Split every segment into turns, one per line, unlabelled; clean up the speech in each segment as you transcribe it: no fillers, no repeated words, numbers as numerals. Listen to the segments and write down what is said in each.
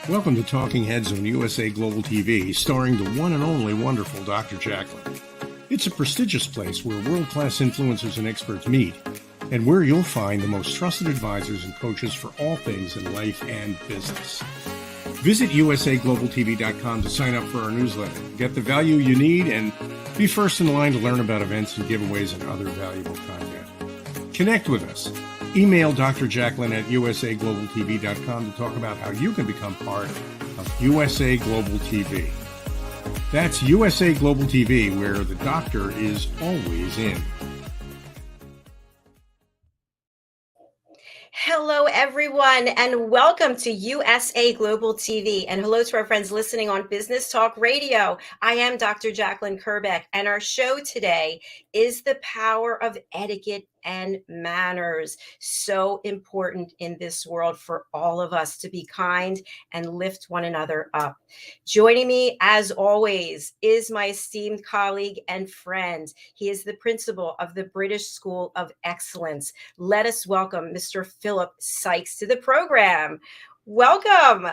Welcome to Talking Heads on USA Global TV, starring the one and only wonderful Dr. Jacqueline. It's a prestigious place where world-class influencers and experts meet, and where you'll find the most trusted advisors and coaches for all things in life and business. Visit usaglobaltv.com to sign up for our newsletter, get the value you need, and be first in line to learn about events and giveaways and other valuable content. Connect with us. Email Dr. Jacqueline at usaglobaltv.com to talk about how you can become part of USA Global TV. That's USA Global TV, where the doctor is always in.
Hello, everyone, and welcome to USA Global TV. And hello to our friends listening on Business Talk Radio. I am Dr. Jacqueline Kerbeck, and our show today is the power of etiquette and manners. So important in this world for all of us to be kind and lift one another up. Joining me, as always, is my esteemed colleague and friend. He is the principal of the British School of Excellence. Let us welcome Mr. Philip Sykes to the program. Welcome.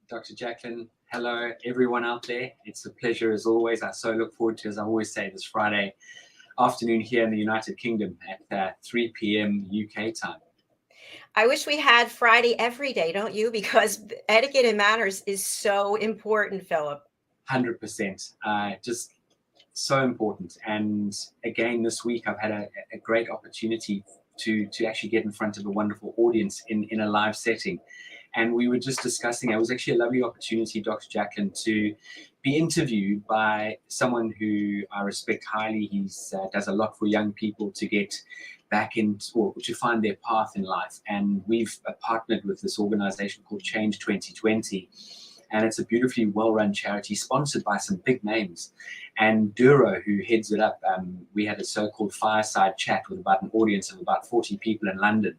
Dr. Jacqueline, hello, everyone out there. It's a pleasure as always. I so look forward to, as I always say, this Friday afternoon here in the United Kingdom at 3 p.m. UK time.
I wish we had Friday every day, don't you? Because etiquette and manners is so important, Philip.
100%. Just so important. And again, this week I've had a great opportunity to actually get in front of a wonderful audience in a live setting. And we were just discussing, it was actually a lovely opportunity, Dr. Jacqueline, to be interviewed by someone who I respect highly. He does a lot for young people to get back into, or to find their path in life. And we've partnered with this organization called Change 2020. And it's a beautifully well-run charity sponsored by some big names. And Duro, who heads it up, we had a so-called fireside chat with about an audience of about 40 people in London.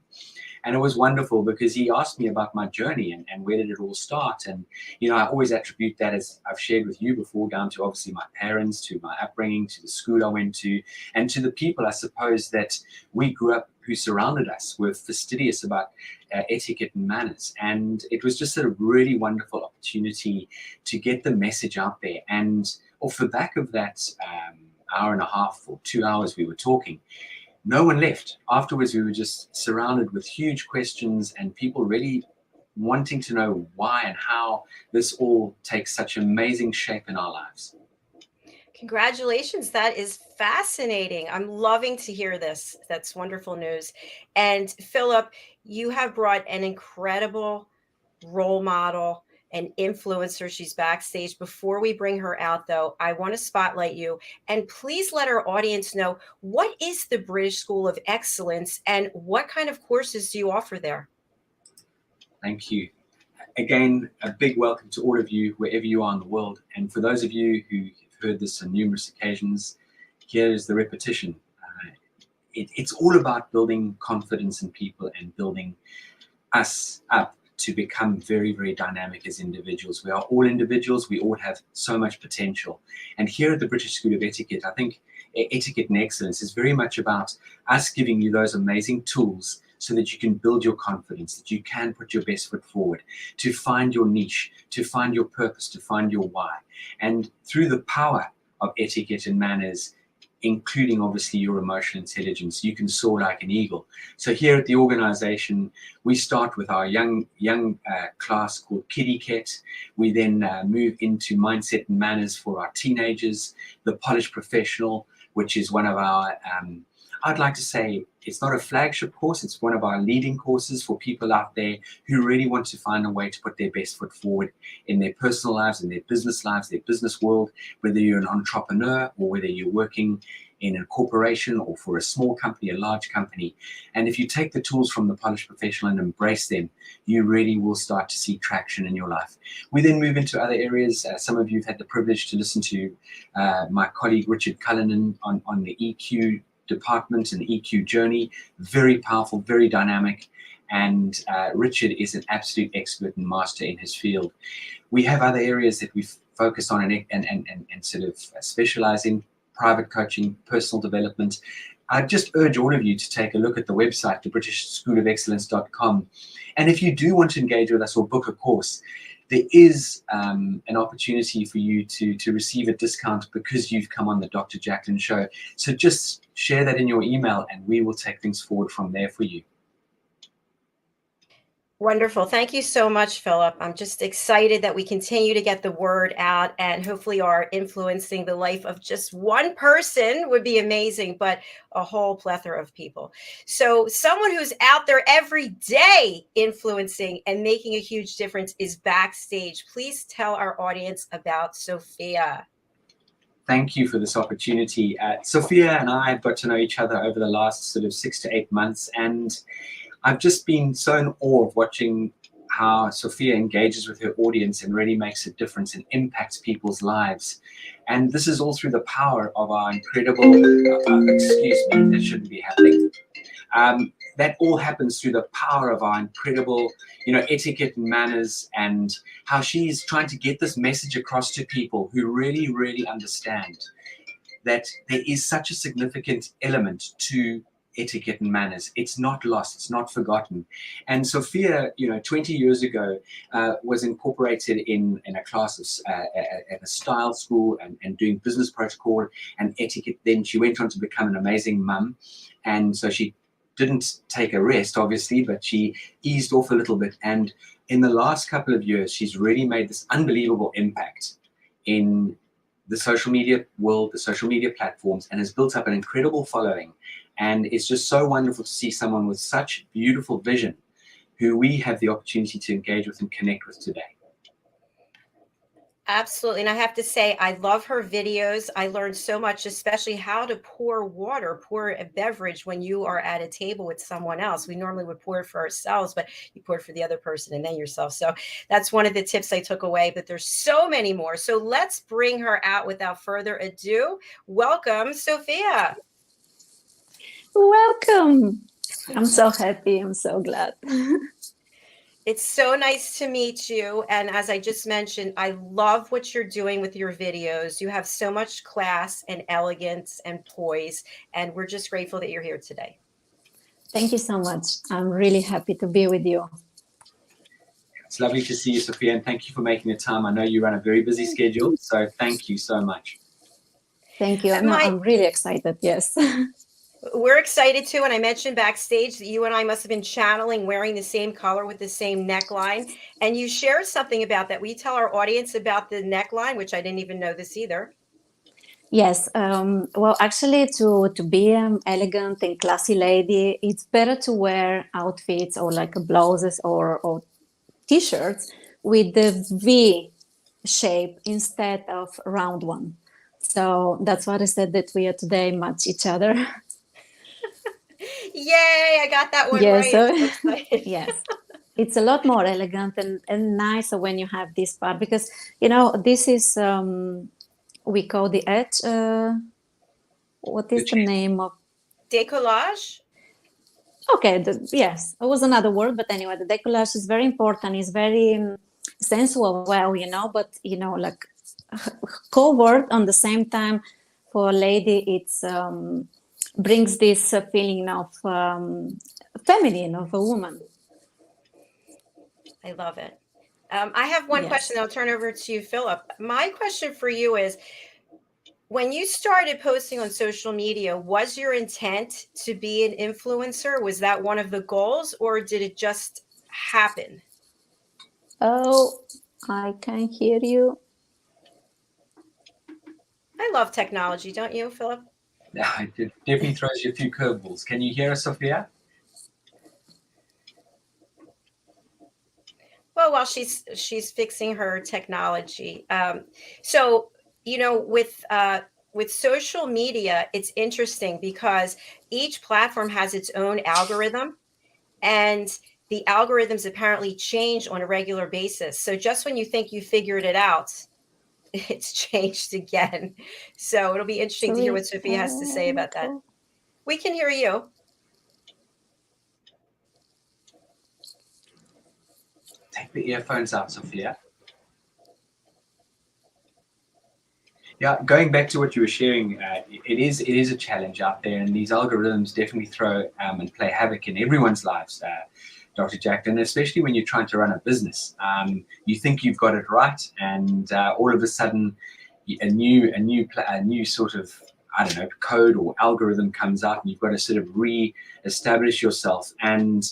And it was wonderful because he asked me about my journey and where did it all start. And, you know, I always attribute that, as I've shared with you before, down to obviously my parents, to my upbringing, to the school I went to, and to the people, I suppose, that we grew up, who surrounded us, were fastidious about etiquette and manners. And it was just a really wonderful opportunity to get the message out there. And off the back of that hour and a half or 2 hours we were talking, no one left. Afterwards, we were just surrounded with huge questions and people really wanting to know why and how this all takes such amazing shape in our lives.
Congratulations. That is fascinating. I'm loving to hear this. That's wonderful news. And Philip, you have brought an incredible role model, an influencer. She's backstage. Before we bring her out, though, I want to spotlight you. And please let our audience know, what is the British School of Excellence and what kind of courses do you offer there?
Thank you. Again, a big welcome to all of you, wherever you are in the world. And for those of you who have heard this on numerous occasions, here is the repetition. It's all about building confidence in people and building us up to become very, very dynamic as individuals. We are all individuals. We all have so much potential. And here at the British School of Etiquette, I think etiquette and excellence is very much about us giving you those amazing tools so that you can build your confidence, that you can put your best foot forward, to find your niche, to find your purpose, to find your why. And through the power of etiquette and manners, including obviously your emotional intelligence, you can soar like an eagle. So here at the organization, we start with our young class called etiquette. We then move into mindset and manners for our teenagers, the polished professional, which is one of our, I'd like to say, it's not a flagship course, it's one of our leading courses for people out there who really want to find a way to put their best foot forward in their personal lives, in their business lives, their business world, whether you're an entrepreneur or whether you're working in a corporation or for a small company, a large company. And if you take the tools from the polished professional and embrace them, you really will start to see traction in your life. We then move into other areas. Some of you have had the privilege to listen to my colleague Richard Cullinan on the EQ department and the EQ journey. Very powerful, very dynamic. And Richard is an absolute expert and master in his field. We have other areas that we've focused on and sort of specialize in: private coaching, personal development. I just urge all of you to take a look at the website, thebritishschoolofexcellence.com. And if you do want to engage with us or book a course, there is an opportunity for you to receive a discount because you've come on the Dr. Jacqueline show. So just share that in your email and we will take things forward from there for you.
Wonderful. Thank you so much, Philip. I'm just excited that we continue to get the word out and hopefully are influencing the life of just one person would be amazing, but a whole plethora of people. So someone who's out there every day influencing and making a huge difference is backstage. Please tell our audience about Sophia.
Thank you for this opportunity. Sophia and I have got to know each other over the last sort of 6 to 8 months, and I've just been so in awe of watching how Sophia engages with her audience and really makes a difference and impacts people's lives. And this is all through the power of our incredible, excuse me, that shouldn't be happening. That all happens through the power of our incredible, etiquette and manners, and how she's trying to get this message across to people who really, really understand that there is such a significant element to etiquette and manners. It's not lost, it's not forgotten. And Sophia, 20 years ago, was incorporated in a class at a style school and doing business protocol and etiquette. Then she went on to become an amazing mum. And so she didn't take a rest, obviously, but she eased off a little bit. And in the last couple of years, she's really made this unbelievable impact in the social media world, the social media platforms, and has built up an incredible following. And it's just so wonderful to see someone with such beautiful vision who we have the opportunity to engage with and connect with today.
Absolutely. And I have to say, I love her videos. I learned so much, especially how to pour a beverage when you are at a table with someone else. We normally would pour it for ourselves, but you pour it for the other person and then yourself. So that's one of the tips I took away, but there's so many more. So let's bring her out without further ado. Welcome, Sophia.
Welcome. I'm so happy. I'm so glad.
It's so nice to meet you. And as I just mentioned, I love what you're doing with your videos. You have so much class and elegance and poise, and we're just grateful that you're here today.
Thank you so much. I'm really happy to be with you.
It's lovely to see you, Sophia, and thank you for making the time. I know you run a very busy schedule, so thank you so much.
Thank you. No, I'm really excited. Yes.
We're excited too. And I mentioned backstage that you and I must have been channeling, wearing the same color with the same neckline. And you shared something about that. Will you tell our audience about the neckline, which I didn't even know this either?
Yes. Well, actually, to be an elegant and classy lady, it's better to wear outfits or like blouses or T-shirts with the V shape instead of round one. So that's what I said, that we are today match each other.
Yay, I got that one
Yes,
right.
so, yes, it's a lot more elegant and nicer when you have this part, because this is we call the edge. What is the name of
Décollage?
Okay, yes, it was another word, but anyway, the décollage is very important. It's very sensual, well, but like covered on the same time. For a lady, it's brings this feeling of feminine, of a woman.
I love it. I have one question. I'll turn over to you, Philip. My question for you is, when you started posting on social media, was your intent to be an influencer? Was that one of the goals, or did it just happen?
Oh, I can hear you.
I love technology, don't you, Philip?
Yeah, it definitely throws you a few curveballs. Can you hear us, Sophia?
Well, while she's fixing her technology. So, with social media, it's interesting because each platform has its own algorithm, and the algorithms apparently change on a regular basis. So just when you think you figured it out, it's changed again. So it'll be interesting to hear what Sophia has to say about that. We can hear you.
Take the earphones out, Sophia. Yeah, going back to what you were sharing, it is a challenge out there, and these algorithms definitely throw and play havoc in everyone's lives. Dr. Jacqueline, especially when you're trying to run a business. You think you've got it right, and all of a sudden, a new sort of, I don't know, code or algorithm comes out, and you've got to sort of re-establish yourself. And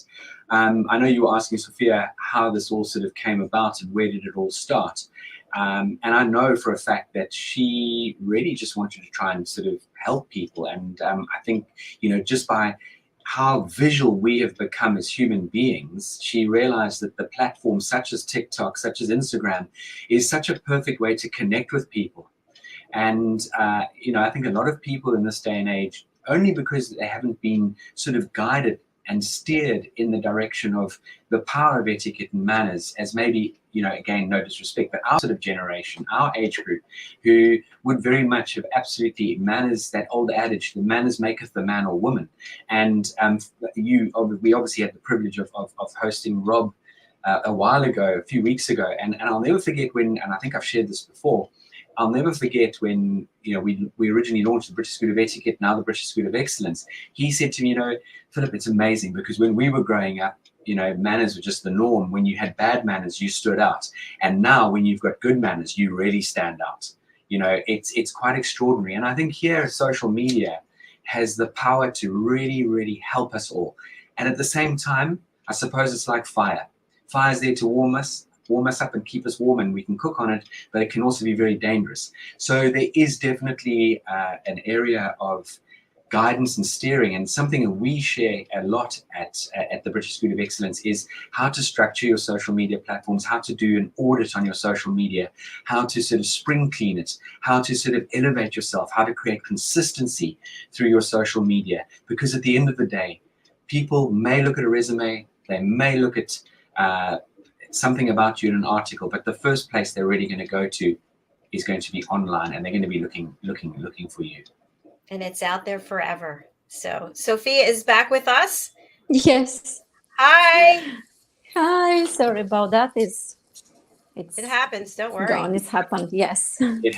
I know you were asking Sophia how this all sort of came about and where did it all start. And I know for a fact that she really just wanted to try and sort of help people. And I think, just by how visual we have become as human beings, she realized that the platforms such as TikTok, such as Instagram, is such a perfect way to connect with people. And, I think a lot of people in this day and age, only because they haven't been sort of guided and steered in the direction of the power of etiquette and manners, as maybe, again, no disrespect, but our sort of generation, our age group, who would very much have absolutely manners, that old adage, the manners maketh the man or woman. And we obviously had the privilege of hosting Rob a few weeks ago, and I'll never forget when, and I think I've shared this before, I'll never forget when, we originally launched the British School of Etiquette, now the British School of Excellence. He said to me, Philip, it's amazing because when we were growing up, manners were just the norm. When you had bad manners, you stood out. And now when you've got good manners, you really stand out. It's quite extraordinary. And I think here social media has the power to really, really help us all. And at the same time, I suppose it's like fire. Fire's there to warm us up and keep us warm, and we can cook on it, but it can also be very dangerous. So there is definitely an area of guidance and steering, and something that we share a lot at the British School of Excellence is how to structure your social media platforms, how to do an audit on your social media, how to sort of spring clean it, how to sort of elevate yourself, how to create consistency through your social media. Because at the end of the day, people may look at a resume, they may look at something about you in an article, but the first place they're really going to go to is going to be online, and they're going to be looking for you.
And it's out there forever. So Sophia is back with us.
Yes.
Hi.
Sorry about that.
It happens. Don't worry.
Gone. It's happened. Yes.
It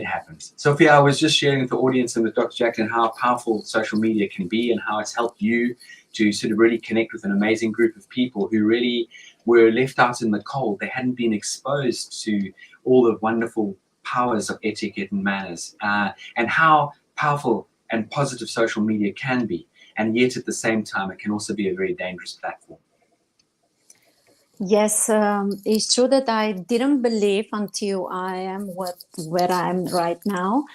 happens. Sophia, I was just sharing with the audience and with Dr. Jacqueline how powerful social media can be and how it's helped you to sort of really connect with an amazing group of people who really were left out in the cold. They hadn't been exposed to all the wonderful powers of etiquette and manners, and how powerful and positive social media can be. And yet at the same time, it can also be a very dangerous platform.
Yes, it's true that I didn't believe until I am where I am right now.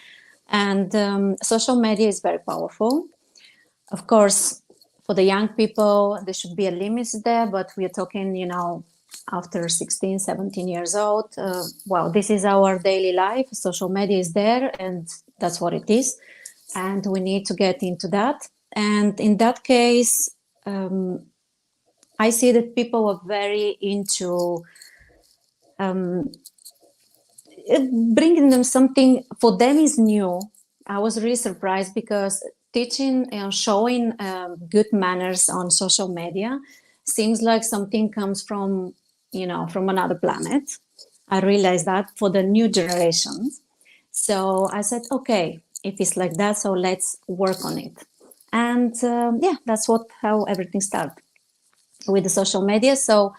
And social media is very powerful. Of course, for the young people, there should be a limit there, but we are talking, after 16, 17 years old. This is our daily life. Social media is there, and that's what it is. And we need to get into that. And in that case, I see that people are very into bringing them something for them is new. I was really surprised because teaching and showing good manners on social media seems like something comes from another planet. I realized that for the new generations. So I said, okay, if it's like that, so let's work on it. And that's how everything started with the social media. So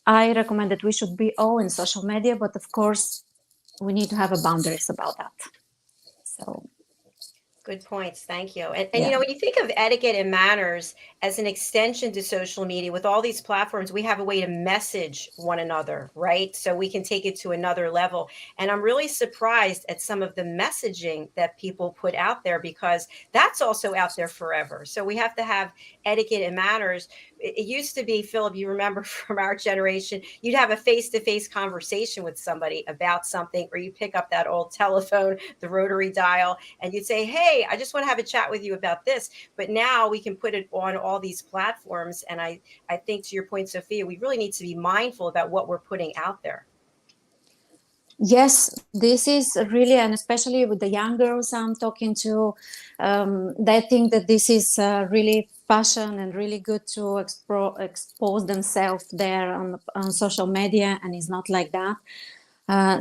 I recommend that we should be all in social media, but of course we need to have a boundaries about that. So
good points. Thank you. And when you think of etiquette and manners as an extension to social media, with all these platforms, we have a way to message one another, right? So we can take it to another level. And I'm really surprised at some of the messaging that people put out there, because that's also out there forever. So we have to have etiquette and manners. It used to be, Philip, you remember from our generation, you'd have a face-to-face conversation with somebody about something, or you pick up that old telephone, the rotary dial, and you'd say, hey, I just want to have a chat with you about this. But now we can put it on all these platforms. And I think, to your point, Sophia, we really need to be mindful about what we're putting out there.
Yes, this is really, and especially with the young girls I'm talking to, they think that this is really passion and really good to expose themselves there on social media, and it's not like that.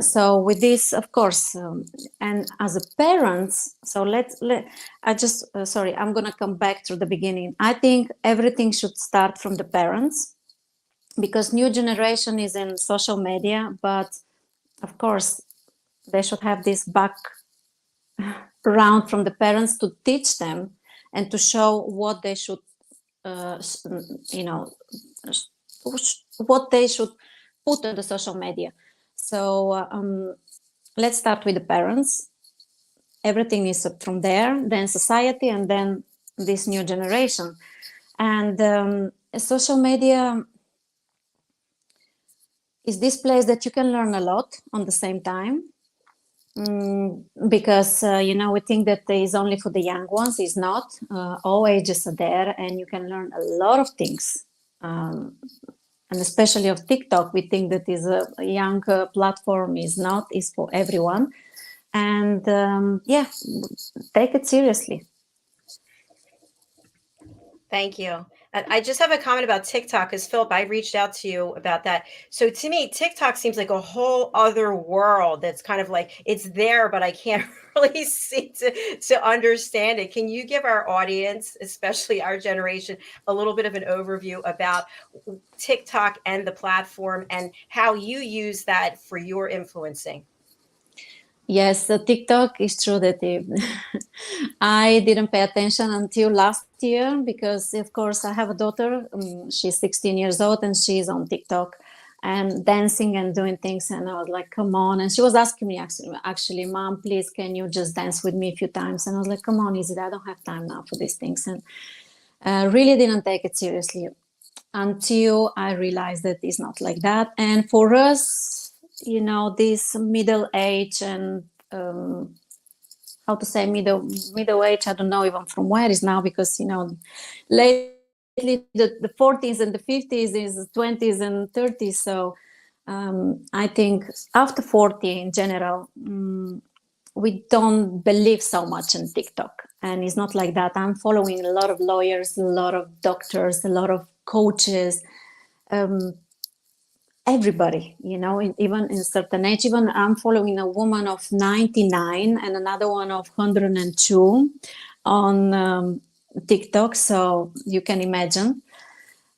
So with this, of course, and as a parents, so sorry, I'm going to come back to the beginning. I think everything should start from the parents, because new generation is in social media, but of course they should have this background from the parents to teach them and to show what they should, you know, what they should put on the social media. So let's start with the parents. Everything is from there, then society, and then this new generation. And social media is this place that you can learn a lot on the same time. Because we think that it is only for the young ones. It's not. All ages are there, and you can learn a lot of things. And especially of TikTok, we think that is a young platform. Is not. Is for everyone. And take it seriously.
Thank you. I just have a comment about TikTok, because Philip, I reached out to you about that. So to me, TikTok seems like a whole other world that's kind of like, it's there, but I can't really seem to understand it. Can you give our audience, especially our generation, a little bit of an overview about TikTok and the platform and how you use that for your influencing?
Yes, the TikTok is true that I didn't pay attention until last year, because, of course, I have a daughter. She's 16 years old, and she's on TikTok and dancing and doing things. And I was like, come on. And she was asking me, actually, Mom, please, can you just dance with me a few times? And I was like, come on, Izzy, I don't have time now for these things. And really didn't take it seriously until I realized that it's not like that. And for us, this middle age and how to say middle age, I don't know even from where it is now, because lately the 40s and the 50s is 20s and 30s. So I think after 40 in general, we don't believe so much in TikTok. And it's not like that. I'm following a lot of lawyers, a lot of doctors, a lot of coaches, everybody, even in certain age. Even I'm following a woman of 99 and another one of 102 on TikTok. So you can imagine.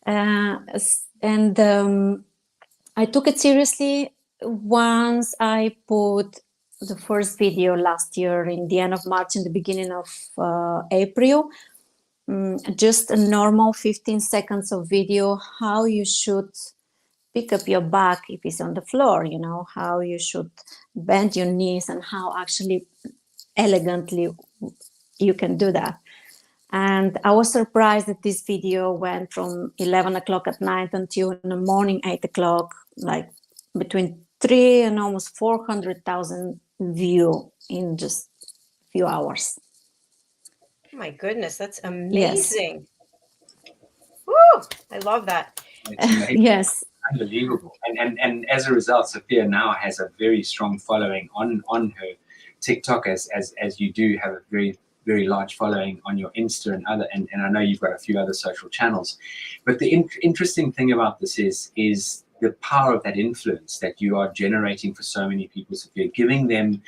And I took it seriously once I put the first video last year in the end of March, in the beginning of April. Just a normal 15 seconds of video, how you should pick up your back if it's on the floor, how you should bend your knees, and how actually elegantly you can do that. And I was surprised that this video went from 11 o'clock at night until in the morning, 8 o'clock, like between 3 and almost 400,000 views in just a few hours.
Oh my goodness, that's amazing. Yes. Woo! I love that.
Yes.
Unbelievable. And as a result, Sophia now has a very strong following on her TikTok, as you do have a very, very large following on your Insta and I know you've got a few other social channels. But the interesting thing about this is the power of that influence that you are generating for so many people, Sophia, giving them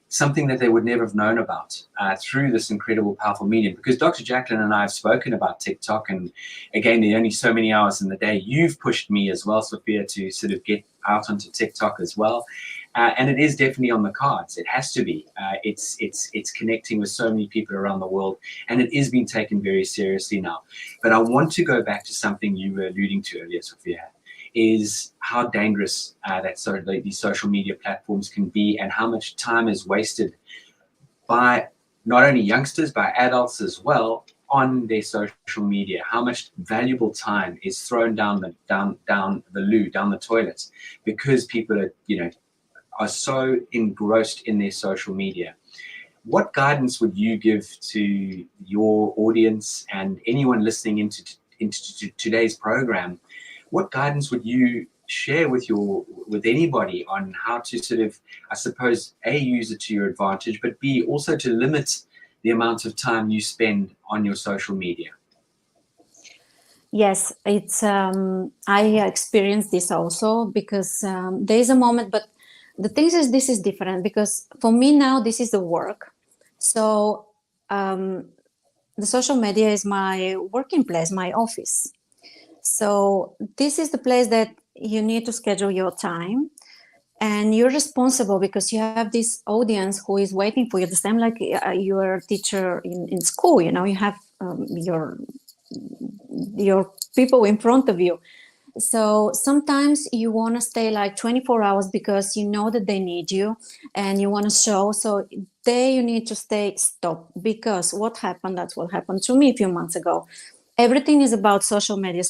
something that they would never have known about through this incredible, powerful medium. Because Dr. Jacqueline and I have spoken about TikTok, and again, there are only so many hours in the day. You've pushed me as well, Sophia, to sort of get out onto TikTok as well. And it is definitely on the cards. It has to be. It's connecting with so many people around the world, and it is being taken very seriously now. But I want to go back to something you were alluding to earlier, Sophia, is how dangerous these social media platforms can be, and how much time is wasted by not only youngsters, by adults as well, on their social media. How much valuable time is thrown down the loo, down the toilet, because people are so engrossed in their social media. What guidance would you give to your audience and anyone listening into today's program? What guidance would you share with anybody on how to sort of, I suppose, A, use it to your advantage, but B, also to limit the amount of time you spend on your social media?
Yes, it's I experienced this also, because there is a moment, but The thing is, this is different because for me now, this is the work. So the social media is my working place, my office. So this is the place that you need to schedule your time, and you're responsible because you have this audience who is waiting for you. The same like you're a teacher in school. You know, you have your people in front of you. So sometimes you want to stay like 24 hours because you know that they need you and you want to show. So there you need to stop, because what happened, that's what happened to me a few months ago. Everything is about social media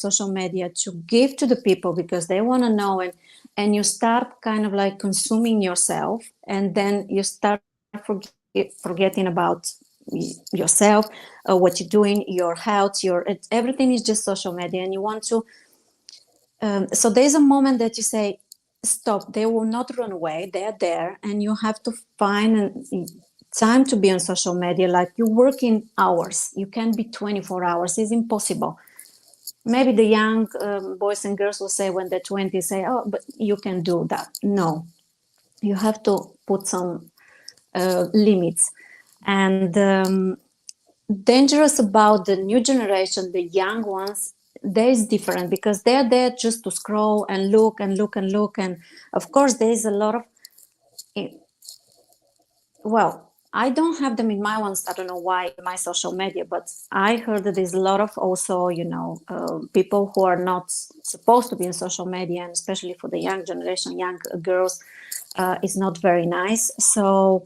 to give to the people because they want to know it. And you start kind of like consuming yourself, and then you start forgetting about yourself, what you're doing, your health, everything is just social media. And you want to so there's a moment that you say, stop, they will not run away, they're there, and you have to find time to be on social media. Like you work in hours, you can't be 24 hours, it's impossible. Maybe the young boys and girls will say when they're 20, say, oh, but you can do that. No, you have to put some limits. And dangerous about the new generation, the young ones, there is different because they're there just to scroll and look and look and look. And of course, there is a lot of, well, I don't have them in my ones. I don't know why my social media, but I heard that there's a lot of also, people who are not supposed to be in social media, and especially for the young generation, young girls, is not very nice. So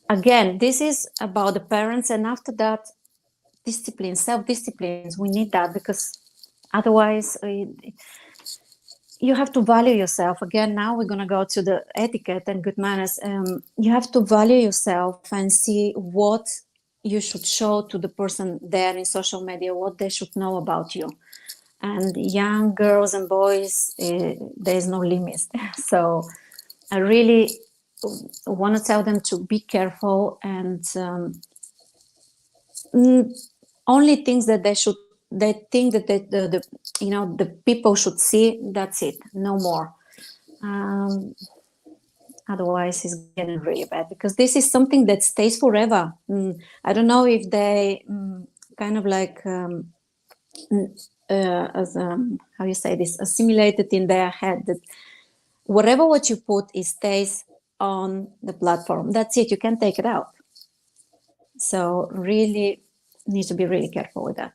again, this is about the parents, and after that, discipline, self-disciplines. We need that because otherwise you have to value yourself. Again, now we're going to go to the etiquette and good manners. You have to value yourself and see what you should show to the person there in social media, what they should know about you. And young girls and boys, there's no limit. So I really want to tell them to be careful and only things that they think that the people should see, that's it, no more. Otherwise it's getting really bad because this is something that stays forever. I don't know if they kind of like how you say this, assimilated in their head that whatever what you put, it stays on the platform. That's it, you can't take it out. So really need to be really careful with that.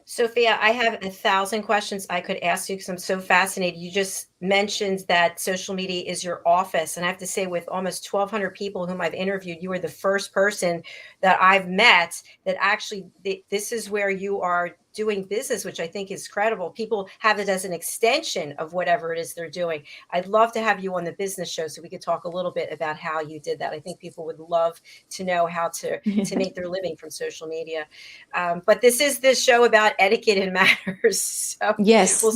Sophia, I have 1,000 questions I could ask you because I'm so fascinated. You just mentioned that social media is your office. And I have to say, with almost 1,200 people whom I've interviewed, you are the first person that I've met that actually, this is where you are doing business, which I think is credible. People have it as an extension of whatever it is they're doing. I'd love to have you on the business show so we could talk a little bit about how you did that. I think people would love to know how to make their living from social media. But this is this show about etiquette and manners. So
yes.
we'll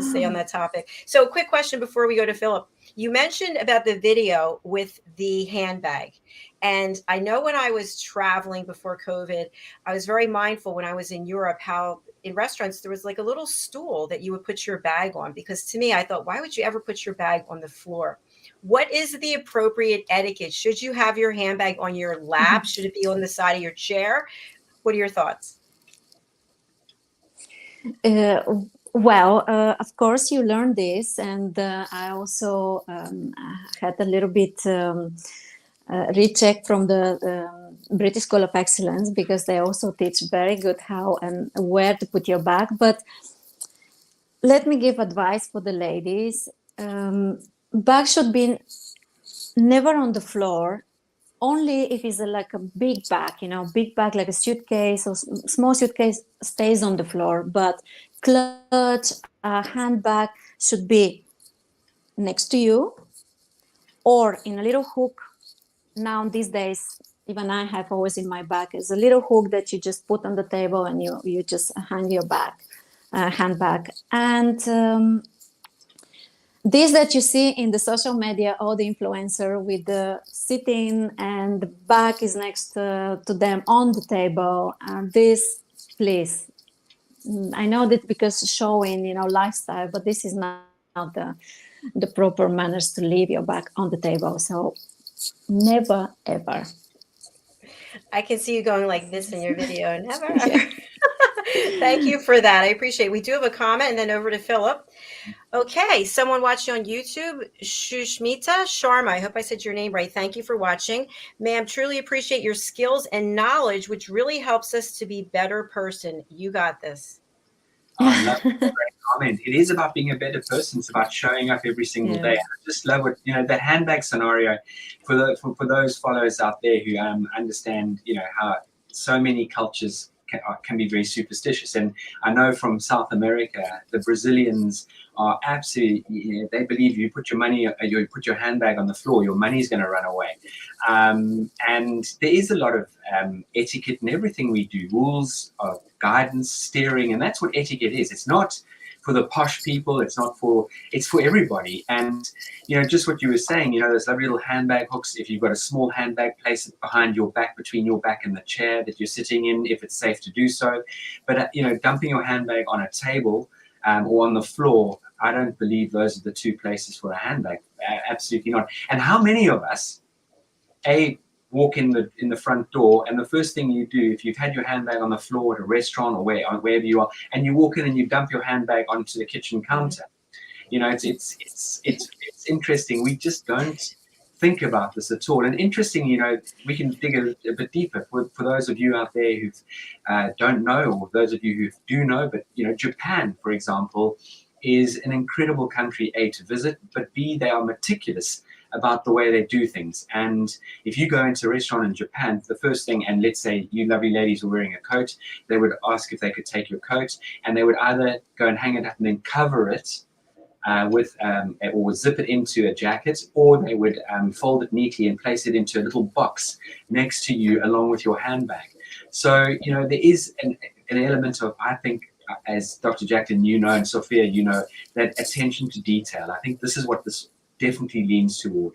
stay on that topic. So a quick question before we go to Philip. You mentioned about the video with the handbag. And I know when I was traveling before COVID, I was very mindful when I was in Europe how in restaurants there was like a little stool that you would put your bag on, because to me, I thought, why would you ever put your bag on the floor? What is the appropriate etiquette? Should you have your handbag on your lap? Should it be on the side of your chair? What are your thoughts?
Of course, you learn this, and I also had a little bit recheck from the British School of Excellence, because they also teach very good how and where to put your bag. But let me give advice for the ladies. Bag should be never on the floor, only if it's like a big bag, big bag like a suitcase or small suitcase stays on the floor. But clutch, handbag should be next to you or in a little hook. Now these days, even I have always in my bag is a little hook that you just put on the table and you just hang your handbag. And this that you see in the social media, all the influencer with the sitting and the bag is next to them on the table. This, please, I know that because showing, lifestyle, but this is not the proper manners to leave your bag on the table. So never ever.
I can see you going like this in your video. Never
Yeah.
ever. Thank you for that. I appreciate it. We do have a comment and then over to Philip. Okay, someone watching on YouTube, Shushmita Sharma. I hope I said your name right. Thank you for watching. Ma'am, truly appreciate your skills and knowledge, which really helps us to be better person. You got this.
I love that great comment. It is about being a better person. It's about showing up every single day. I just love what, that handbag scenario for those followers out there who understand, how so many cultures can be very superstitious. And I know from South America, the Brazilians are absolutely, they believe you put you put your handbag on the floor, your money's going to run away. And there is a lot of etiquette in everything we do, rules of guidance, steering, and that's what etiquette is. It's not for the posh people, it's for everybody. And just what you were saying, those lovely little handbag hooks. If you've got a small handbag, place it behind your back, between your back and the chair that you're sitting in, if it's safe to do so. But dumping your handbag on a table or on the floor, I don't believe those are the two places for a handbag. Absolutely not. And how many of us walk in the front door, and the first thing you do, if you've had your handbag on the floor at a restaurant or wherever you are, and you walk in and you dump your handbag onto the kitchen counter, it's interesting. We just don't think about this at all. And interesting, we can dig a bit deeper for those of you out there who don't know, or those of you who do know. But Japan, for example, is an incredible country, A, to visit, but B, they are meticulous about the way they do things. And if you go into a restaurant in Japan, the first thing, and let's say you lovely ladies are wearing a coat, they would ask if they could take your coat, and they would either go and hang it up and then cover it or zip it into a jacket, or they would fold it neatly and place it into a little box next to you along with your handbag. So there is an element of, I think, as Dr. Jacqueline, and Sophia, that attention to detail. I think this is what this definitely leans toward.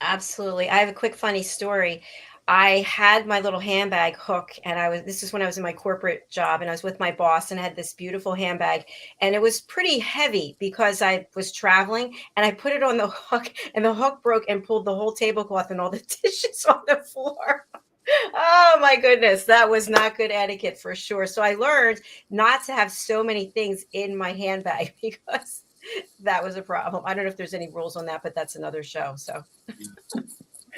Absolutely. I have a quick funny story. I had my little handbag hook, and this is when I was in my corporate job, and I was with my boss, and I had this beautiful handbag, and it was pretty heavy because I was traveling, and I put it on the hook, and the hook broke and pulled the whole tablecloth and all the dishes on the floor. Oh my goodness, that was not good etiquette for sure. So I learned not to have so many things in my handbag because that was a problem. I don't know if there's any rules on that, but that's another show. So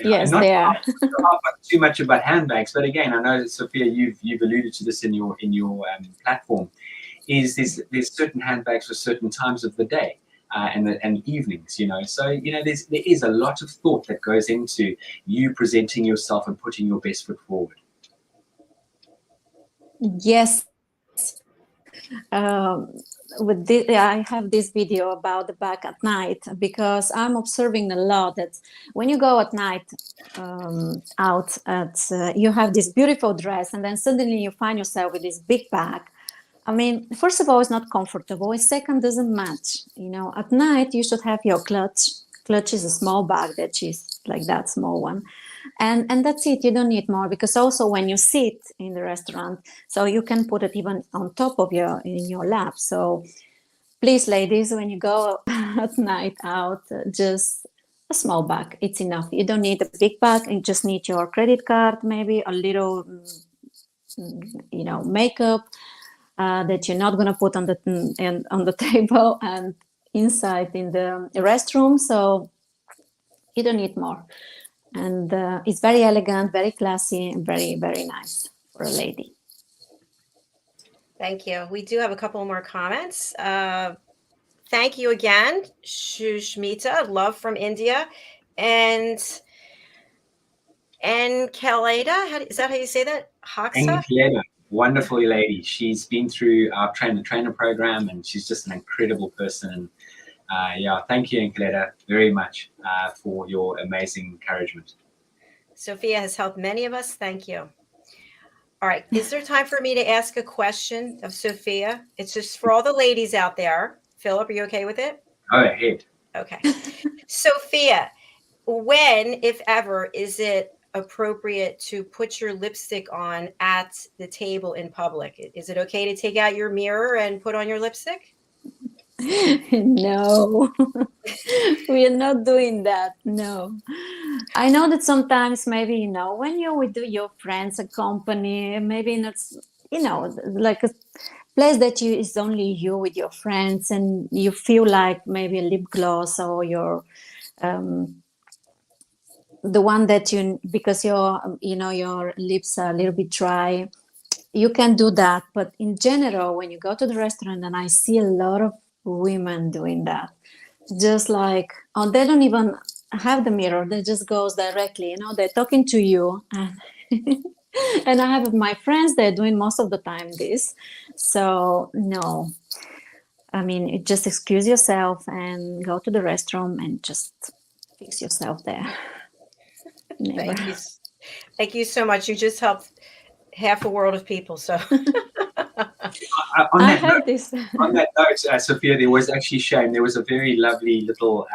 yes, they are.
Not too much about handbags, but again, I know, Sophia, you've alluded to this in your platform. Is there's certain handbags for certain times of the day and evenings, So there is a lot of thought that goes into you presenting yourself and putting your best foot forward.
Yes. With this, I have this video about the bag at night, because I'm observing a lot that when you go at night out you have this beautiful dress, and then suddenly you find yourself with this big bag. I mean, first of all, it's not comfortable. Second, doesn't match. At night you should have your clutch. Clutch is a small bag that is like that small one. And that's it. You don't need more, because also when you sit in the restaurant, so you can put it even on top of in your lap. So please, ladies, when you go at night out, just a small bag, it's enough. You don't need a big bag. You just need your credit card, maybe a little, makeup that you're not going to put on the table and inside in the restroom. So you don't need more. And it's very elegant, very classy, and very, very nice for a lady.
Thank you. We do have a couple more comments. Thank you again, Shushmita, love from India. And Kaleda, is that how you say that? Haksa?
Kaleda, wonderful lady. She's been through our trainer program, and she's just an incredible person. And thank you, Kaleda, very much for your amazing encouragement.
Sophia has helped many of us. Thank you. All right. Is there time for me to ask a question of Sophia? It's just for all the ladies out there. Philip, are you okay with it?
Go ahead.
Okay. Sophia, when, if ever, is it appropriate to put your lipstick on at the table in public? Is it okay to take out your mirror and put on your lipstick?
No, we are not doing that. No. I know that sometimes maybe, when you're with your friends, a company, maybe not, like a place that you is only you with your friends and you feel like maybe a lip gloss or um, the one that because your lips are a little bit dry, you can do that. But in general, when you go to the restaurant, and I see a lot of women doing that, just like, oh, they don't even have the mirror, they just goes directly, they're talking to you. And and I have my friends, they're doing most of the time this. So no, I mean, just excuse yourself and go to the restroom and just fix yourself there. Never.
Thank you. Thank you so much. You just helped half a world of people. So
On
I
that
have
note,
this.
on that note, Sophia, there was actually shame. There was a very lovely little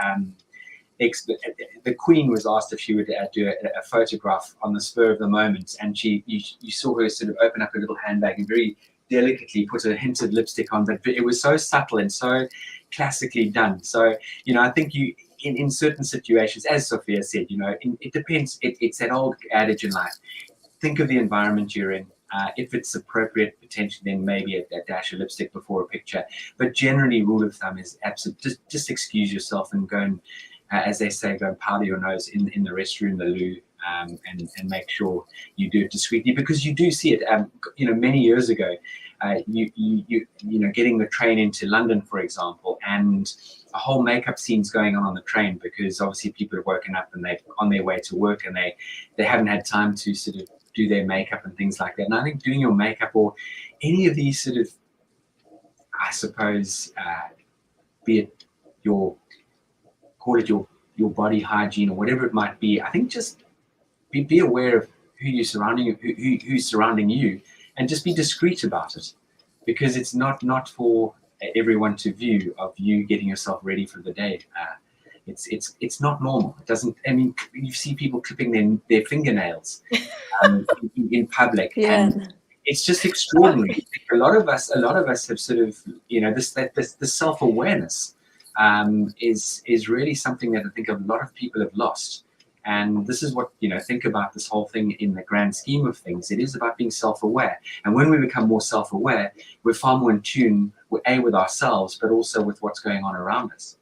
the Queen was asked if she would do a photograph on the spur of the moment, and you saw her sort of open up a little handbag and very delicately put a hint of lipstick on, but it was so subtle and so classically done. So I think in certain situations, as Sophia said, it depends. It's that old adage in life. Think of the environment you're in. If it's appropriate, potentially, then maybe a dash of lipstick before a picture. But generally, rule of thumb is absolute. Just excuse yourself and go and, as they say, go and powder your nose in the restroom, the loo, and make sure you do it discreetly, because you do see it. Many years ago, getting the train into London, for example, and a whole makeup scene's going on the train, because obviously people have woken up and they're on their way to work and they haven't had time to sort of do their makeup and things like that. And I think doing your makeup or any of these sort of, I suppose, be it call it your body hygiene or whatever it might be, I think just be aware of who's surrounding you, and just be discreet about it, because it's not for everyone to view of you getting yourself ready for the day. It's not normal. It doesn't. I mean, you see people clipping their fingernails in public,
Yeah.
and it's just extraordinary. A lot of us have sort of this self-awareness is really something that I think a lot of people have lost. And this is what, think about this whole thing in the grand scheme of things. It is about being self-aware. And when we become more self-aware, we're far more in tune with ourselves, but also with what's going on around us.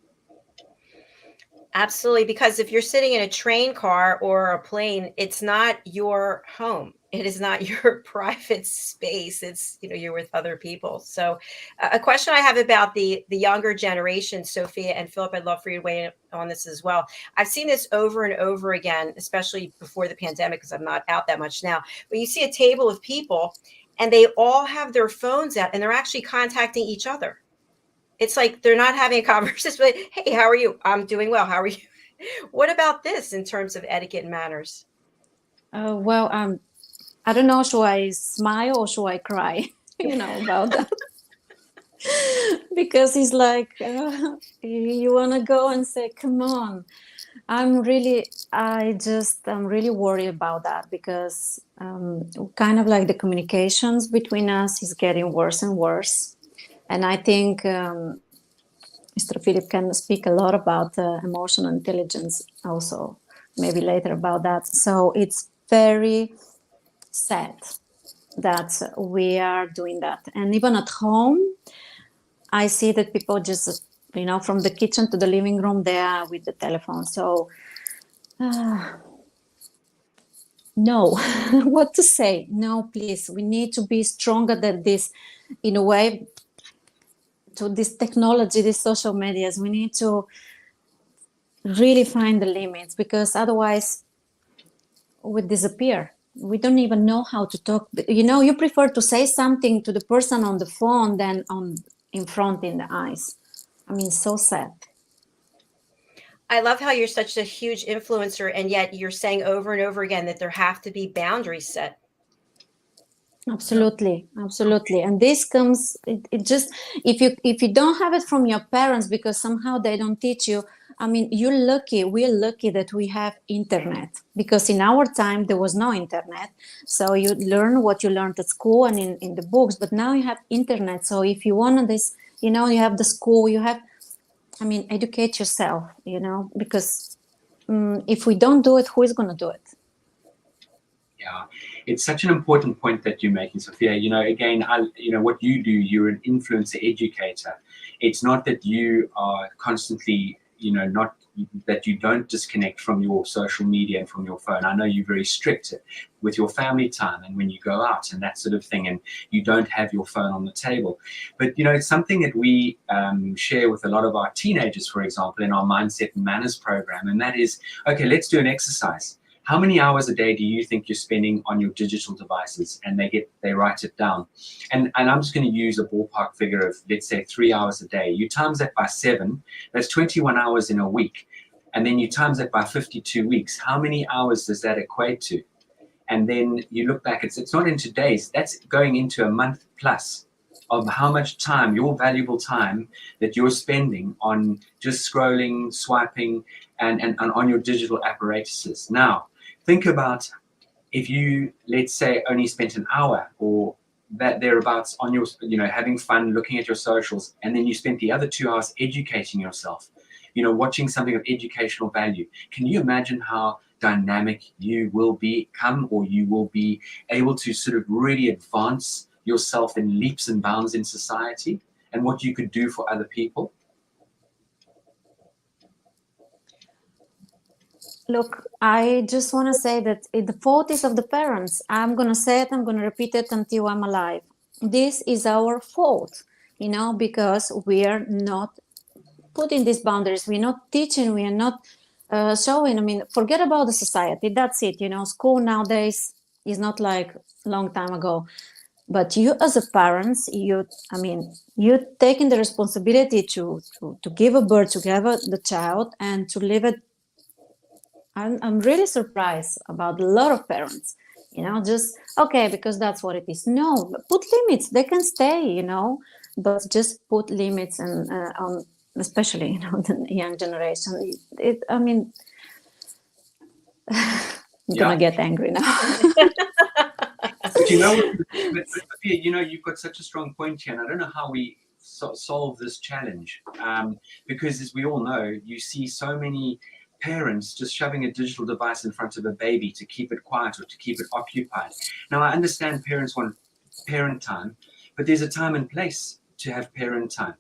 absolutely, because if you're sitting in a train car or a plane, it's not your home. It is not your private space. It's, you're with other people. So a question I have about the younger generation, Sophia and Philip, I'd love for you to weigh in on this as well. I've seen this over and over again, especially before the pandemic, because I'm not out that much now. But you see a table of people and they all have their phones out and they're actually contacting each other. It's like they're not having a conversation, but hey, how are you? I'm doing well. How are you? What about this in terms of etiquette and manners?
Well, I don't know, should I smile or should I cry, about that? Because it's like, you want to go and say, come on. I'm really worried about that, because kind of like the communications between us is getting worse and worse. And I think Mr. Philip can speak a lot about emotional intelligence also, maybe later about that. So it's very sad that we are doing that. And even at home, I see that people just, from the kitchen to the living room, they are with the telephone. So, no, what to say? No, please, we need to be stronger than this, in a way, to this technology, these social medias. We need to really find the limits, because otherwise we disappear. We don't even know how to talk. You prefer to say something to the person on the phone than in front in the eyes. I mean, so sad.
I love how you're such a huge influencer, and yet you're saying over and over again that there have to be boundaries set.
Absolutely, absolutely. And this comes, it just, if you don't have it from your parents, because somehow they don't teach you. I mean, we're lucky that we have internet, because in our time there was no internet. So you learn what you learned at school and in the books, but now you have internet. So if you want this, you have the school, educate yourself, because if we don't do it, who is going to do it?
Yeah, it's such an important point that you're making, Sophia. Again, what you do, you're an influencer educator. It's not that you are constantly, not that you don't disconnect from your social media and from your phone. I know you're very strict with your family time and when you go out and that sort of thing, and you don't have your phone on the table. But, it's something that we share with a lot of our teenagers, for example, in our Mindset and Manners program. And that is, okay, let's do an exercise. How many hours a day do you think you're spending on your digital devices? And they write it down. And I'm just going to use a ballpark figure of, let's say, 3 hours a day. You times that by 7, that's 21 hours in a week. And then you times that by 52 weeks. How many hours does that equate to? And then you look back, it's not into days, that's going into a month plus of how much time, your valuable time that you're spending on just scrolling, swiping, and on your digital apparatuses. Now, think about if you, let's say, only spent an hour or that thereabouts on your, having fun, looking at your socials, and then you spent the other 2 hours educating yourself, watching something of educational value. Can you imagine how dynamic you will become, or you will be able to sort of really advance yourself in leaps and bounds in society, and what you could do for other people?
Look, I just want to say that the fault is of the parents. I'm going to say it, I'm going to repeat it until I'm alive. This is our fault, because we are not putting these boundaries. We're not teaching, we are not showing. Forget about the society. That's it. School nowadays is not like a long time ago. But you as a parents, you're taking the responsibility to give a birth, to give the child, and to live it. I'm really surprised about a lot of parents, just, okay, because that's what it is. No, put limits. They can stay, but just put limits and on, especially, the young generation. I'm gonna get angry now.
But Sophia, you've got such a strong point here, and I don't know how we solve this challenge, because as we all know, you see so many parents just shoving a digital device in front of a baby to keep it quiet or to keep it occupied. Now, I understand parents want parent time, but there's a time and place to have parent time.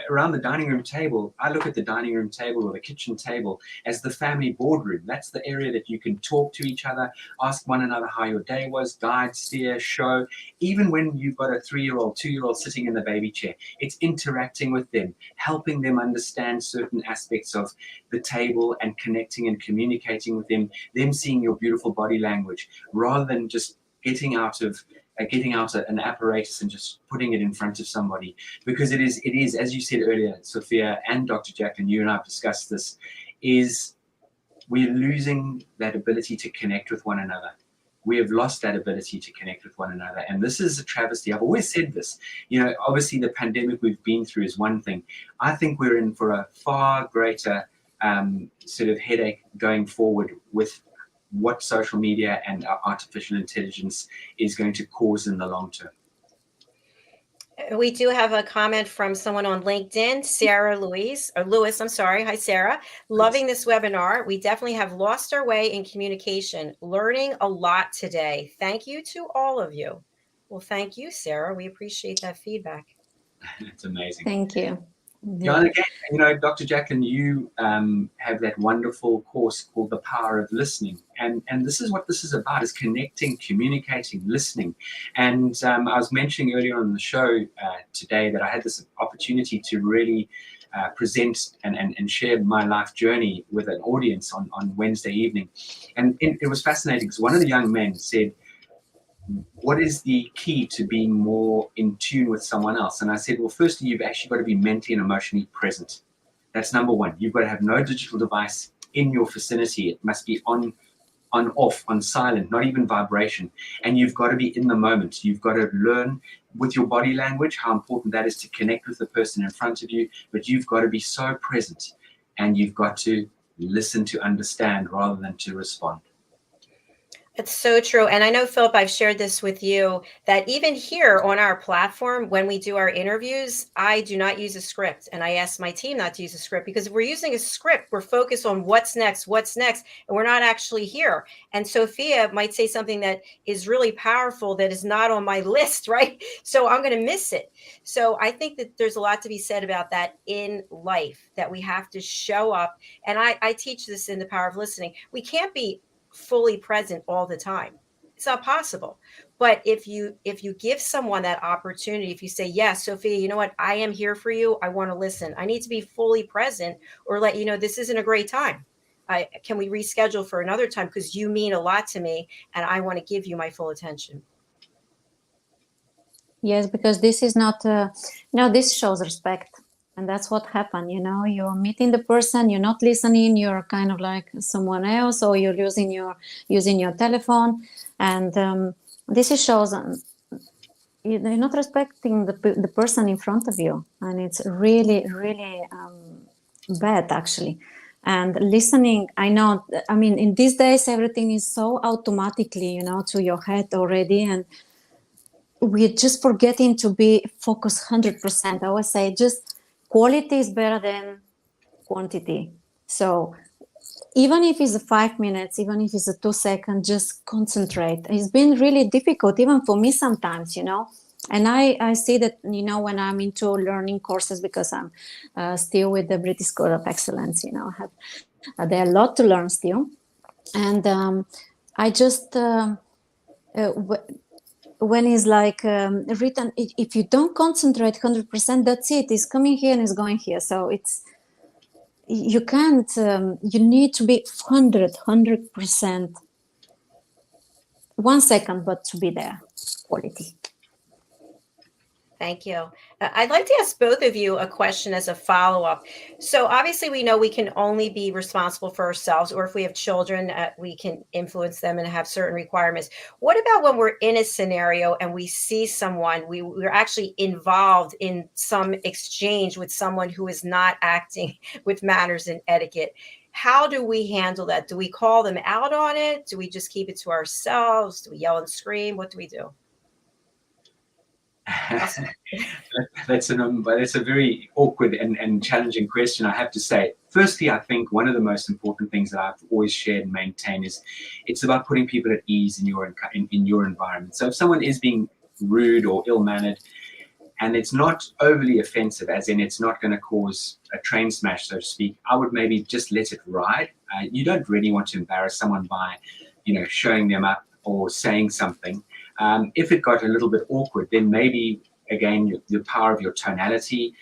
Around the dining room table, I look at the dining room table or the kitchen table as the family boardroom. That's the area that you can talk to each other, ask one another how your day was, guide, steer, show. Even when you've got a 3-year-old, 2-year-old sitting in the baby chair, it's interacting with them, helping them understand certain aspects of the table and connecting and communicating with them seeing your beautiful body language, rather than just getting out an apparatus and just putting it in front of somebody. Because it is, as you said earlier, Sophia and Dr. Jacqueline, you and I have discussed this, is we're losing that ability to connect with one another. We have lost that ability to connect with one another. And this is a travesty. I've always said this. Obviously the pandemic we've been through is one thing. I think we're in for a far greater sort of headache going forward with what social media and artificial intelligence is going to cause in the long term.
We do have a comment from someone on LinkedIn, Sarah Lewis. I'm sorry. Hi, Sarah. Loving this webinar. We definitely have lost our way in communication, learning a lot today. Thank you to all of you. Well, thank you, Sarah. We appreciate that feedback.
It's amazing.
Thank you.
Yeah, and again, Dr. Jacqueline, you have that wonderful course called The Power of Listening. And this is what this is about, is connecting, communicating, listening. And I was mentioning earlier on the show today that I had this opportunity to really present and share my life journey with an audience on Wednesday evening. And it was fascinating because one of the young men said, what is the key to being more in tune with someone else? And I said, well, firstly, you've actually got to be mentally and emotionally present. That's number one. You've got to have no digital device in your vicinity. It must be on, off, on silent, not even vibration. And you've got to be in the moment. You've got to learn with your body language how important that is to connect with the person in front of you. But you've got to be so present, and you've got to listen to understand rather than to respond.
It's so true. And I know, Philip, I've shared this with you that even here on our platform, when we do our interviews, I do not use a script. And I ask my team not to use a script because if we're using a script, we're focused on what's next, and we're not actually here. And Sophia might say something that is really powerful that is not on my list, right? So I'm going to miss it. So I think that there's a lot to be said about that in life, that we have to show up. And I teach this in The Power of Listening. We can't be fully present all the time. It's not possible. But if you give someone that opportunity, if you say, yes, Sophia, you know what, I am here for you, I want to listen, I need to be fully present, or let you know this isn't a great time, can we reschedule for another time, because you mean a lot to me and I want to give you my full attention.
Yes, because this is not, this shows respect. And that's what happened, you're meeting the person, you're not listening, you're kind of like someone else, or you're using your telephone. And this is shows you're not respecting the person in front of you. And it's really, really bad, actually. And listening, in these days, everything is so automatically, to your head already. And we're just forgetting to be focused 100%. I always say just quality is better than quantity. So even if it's 5 minutes, even if it's 2 seconds, just concentrate. It's been really difficult, even for me sometimes, And I see that, when I'm into learning courses, because I'm still with the British School of Excellence, I have there are a lot to learn still. And I just... when it's like written, if you don't concentrate 100%, that's it. It's coming here and it's going here. So you can't, you need to be 100%. 1 second, but to be there, quality.
Thank you. I'd like to ask both of you a question as a follow-up. So obviously we know we can only be responsible for ourselves, or if we have children, we can influence them and have certain requirements. What about when we're in a scenario and we see someone, we're actually involved in some exchange with someone who is not acting with manners and etiquette? How do we handle that? Do we call them out on it? Do we just keep it to ourselves? Do we yell and scream? What do we do?
That's a very awkward and challenging question, I have to say. Firstly, I think one of the most important things that I've always shared and maintained is it's about putting people at ease in your environment. So if someone is being rude or ill-mannered, and it's not overly offensive, as in it's not going to cause a train smash, so to speak, I would maybe just let it ride. You don't really want to embarrass someone by, showing them up or saying something. If it got a little bit awkward, then maybe, again, the power of your tonality,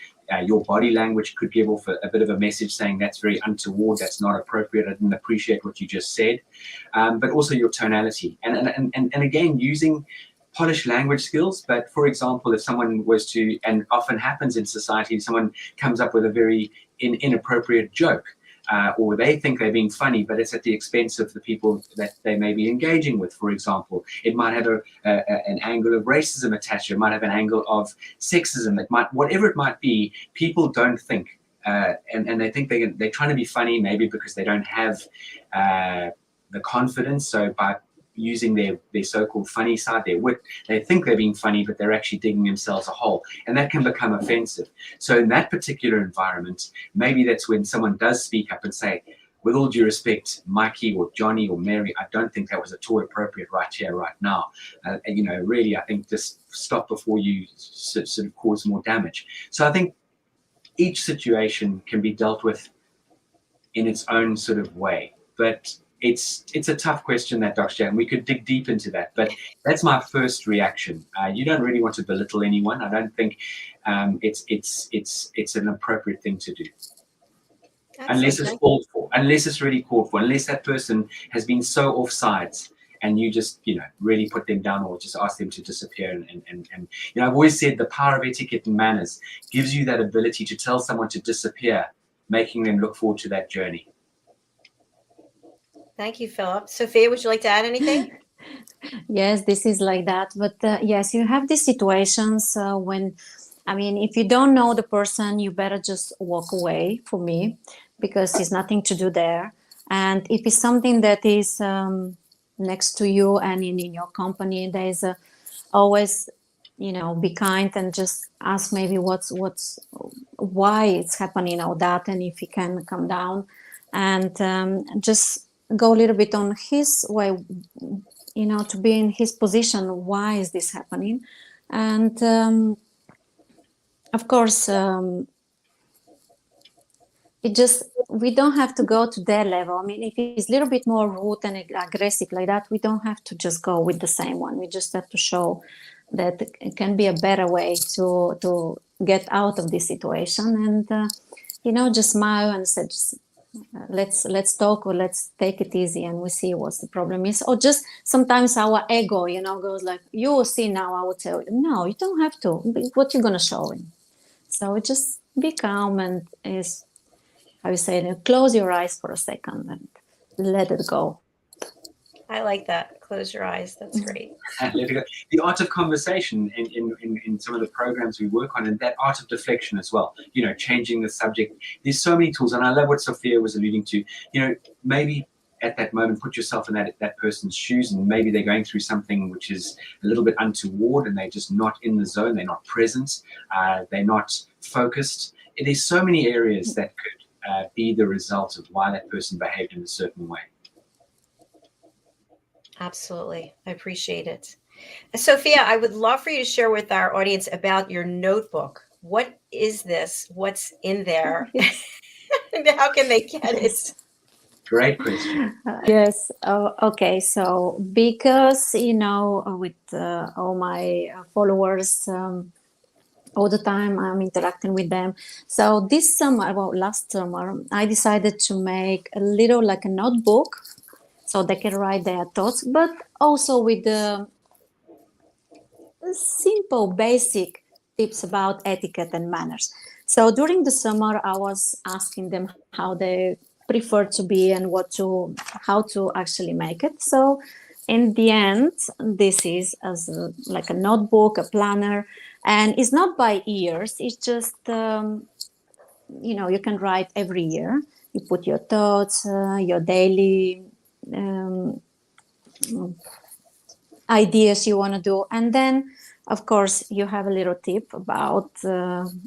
your body language could give off a bit of a message saying that's very untoward, that's not appropriate, I didn't appreciate what you just said. But also your tonality. And again, using polished language skills. But for example, if someone was to, and often happens in society, someone comes up with a very inappropriate joke, or they think they're being funny, but it's at the expense of the people that they may be engaging with, for example. It might have an angle of racism attached. It might have an angle of sexism. Whatever it might be, people don't think, and they think they're trying to be funny, maybe because they don't have the confidence. So by using their so-called funny side, their wit, they think they're being funny, but they're actually digging themselves a hole, and that can become offensive. So in that particular environment, maybe that's when someone does speak up and say, with all due respect, Mikey or Johnny or Mary, I don't think that was at all appropriate right here, right now. Really, I think just stop before you sort of cause more damage. So I think each situation can be dealt with in its own sort of way, but it's a tough question, that, Dr. Jan. We could dig deep into that, but that's my first reaction. You don't really want to belittle anyone. I don't think it's an appropriate thing to do. Unless it's called for, unless it's really called for, unless that person has been so offsides and you just, really put them down or just ask them to disappear. And I've always said the power of etiquette and manners gives you that ability to tell someone to disappear, making them look forward to that journey.
Thank you, Philip. Sophia, would you like to add anything?
Yes, this is like that. But yes, you have these situations when, if you don't know the person, you better just walk away, for me, because there's nothing to do there. And if it's something that is next to you and in your company, there's always, be kind and just ask maybe why it's happening or that, and if he can come down and just go a little bit on his way, to be in his position. Why is this happening? And of course, we don't have to go to their level. I mean, if he's a little bit more rude and aggressive like that, we don't have to just go with the same one. We just have to show that it can be a better way to get out of this situation, and just smile and say, let's talk, or let's take it easy and we see what the problem is. Or just sometimes our ego, goes like, you will see now. I will tell you, no, you don't have to. What you're gonna show him? So just be calm and is, how you say, close your eyes for a second and let it go.
I like that. Close your eyes. That's great.
Let it go. The art of conversation in some of the programs we work on, and that art of deflection as well, changing the subject. There's so many tools, and I love what Sophia was alluding to. Maybe at that moment, put yourself in that person's shoes, and maybe they're going through something which is a little bit untoward, and they're just not in the zone, they're not present, they're not focused. There's so many areas that could be the result of why that person behaved in a certain way.
Absolutely. I appreciate it. Sophia, I would love for you to share with our audience about your notebook. What is this? What's in there? And how can they get it?
Great question.
Yes. Okay. So because, with all my followers, all the time I'm interacting with them. So this summer, last summer, I decided to make a little like a notebook so they can write their thoughts, but also with the simple, basic tips about etiquette and manners. So during the summer, I was asking them how they prefer to be and how to actually make it. So in the end, this is like a notebook, a planner, and it's not by years. It's just, you can write every year. You put your thoughts, your daily ideas you want to do, and then of course you have a little tip about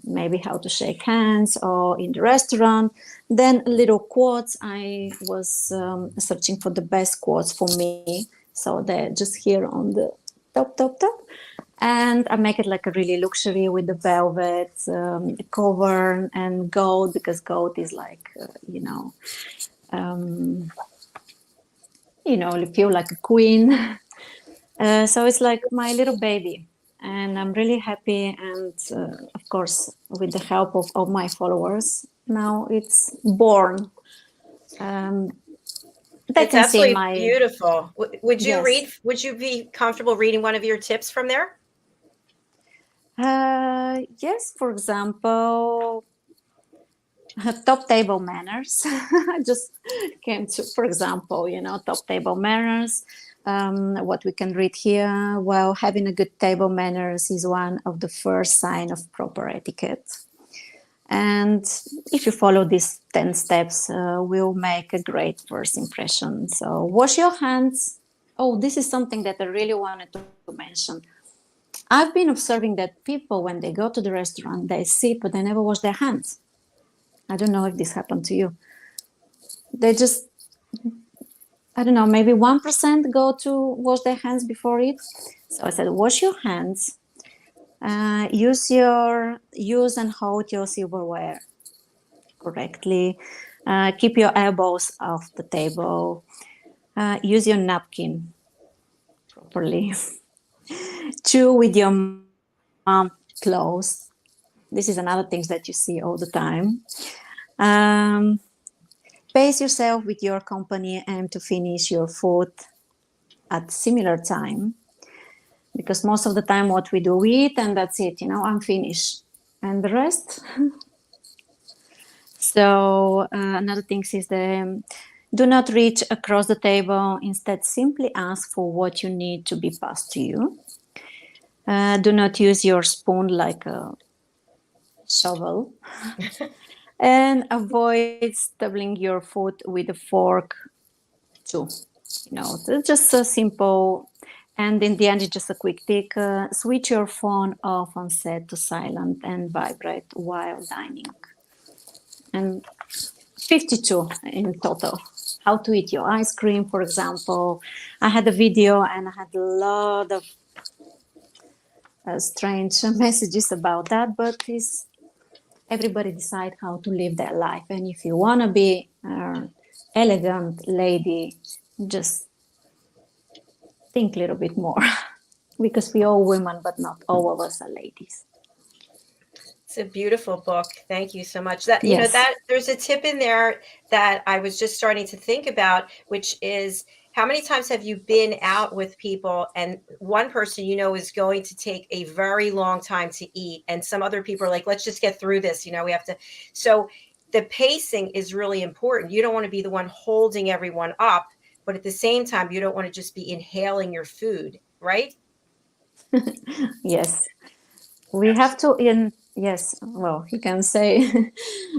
maybe how to shake hands or in the restaurant. Then little quotes. I was searching for the best quotes for me, so they're just here on the top, and I make it like a really luxury with the velvet cover and gold, because gold is like you feel like a queen. So it's like my little baby, and I'm really happy. And of course, with the help of all my followers, now it's born.
It's absolutely beautiful. Would you
Yes.
read? Would you be comfortable reading one of your tips from there?
Yes. For example, top table manners. I just came to, for example, top table manners. What we can read here. Well, having a good table manners is one of the first signs of proper etiquette. And if you follow these 10 steps, we'll make a great first impression. So wash your hands. Oh, this is something that I really wanted to mention. I've been observing that people, when they go to the restaurant, they sit, but they never wash their hands. I don't know if this happened to you. They just, I don't know, maybe 1% go to wash their hands before it. So I said, wash your hands. Use and hold your silverware correctly. Keep your elbows off the table. Use your napkin properly. Chew with your mouth closed. This is another thing that you see all the time. Pace yourself with your company and to finish your food at similar time. Because most of the time what we do, we eat and that's it, I'm finished. And the rest? So another thing is do not reach across the table. Instead, simply ask for what you need to be passed to you. Do not use your spoon like a shovel. And avoid stubbling your food with a fork too. it's just a simple. And in the end, it's just a quick tick. Switch your phone off and set to silent and vibrate while dining. And 52 in total. How to eat your ice cream, for example. I had a video and I had a lot of strange messages about that, but everybody decide how to live their life. And if you want to be an elegant lady, just think a little bit more because we all women, but not all of us are ladies.
It's a beautiful book. Thank you so much. That
Yes.
that there's a tip in there that I was just starting to think about, which is how many times have you been out with people and one person is going to take a very long time to eat, and some other people are like, let's just get through this. We have to. So the pacing is really important. You don't want to be the one holding everyone up, but at the same time, you don't want to just be inhaling your food, right?
Yes. We have to yes, well, you can say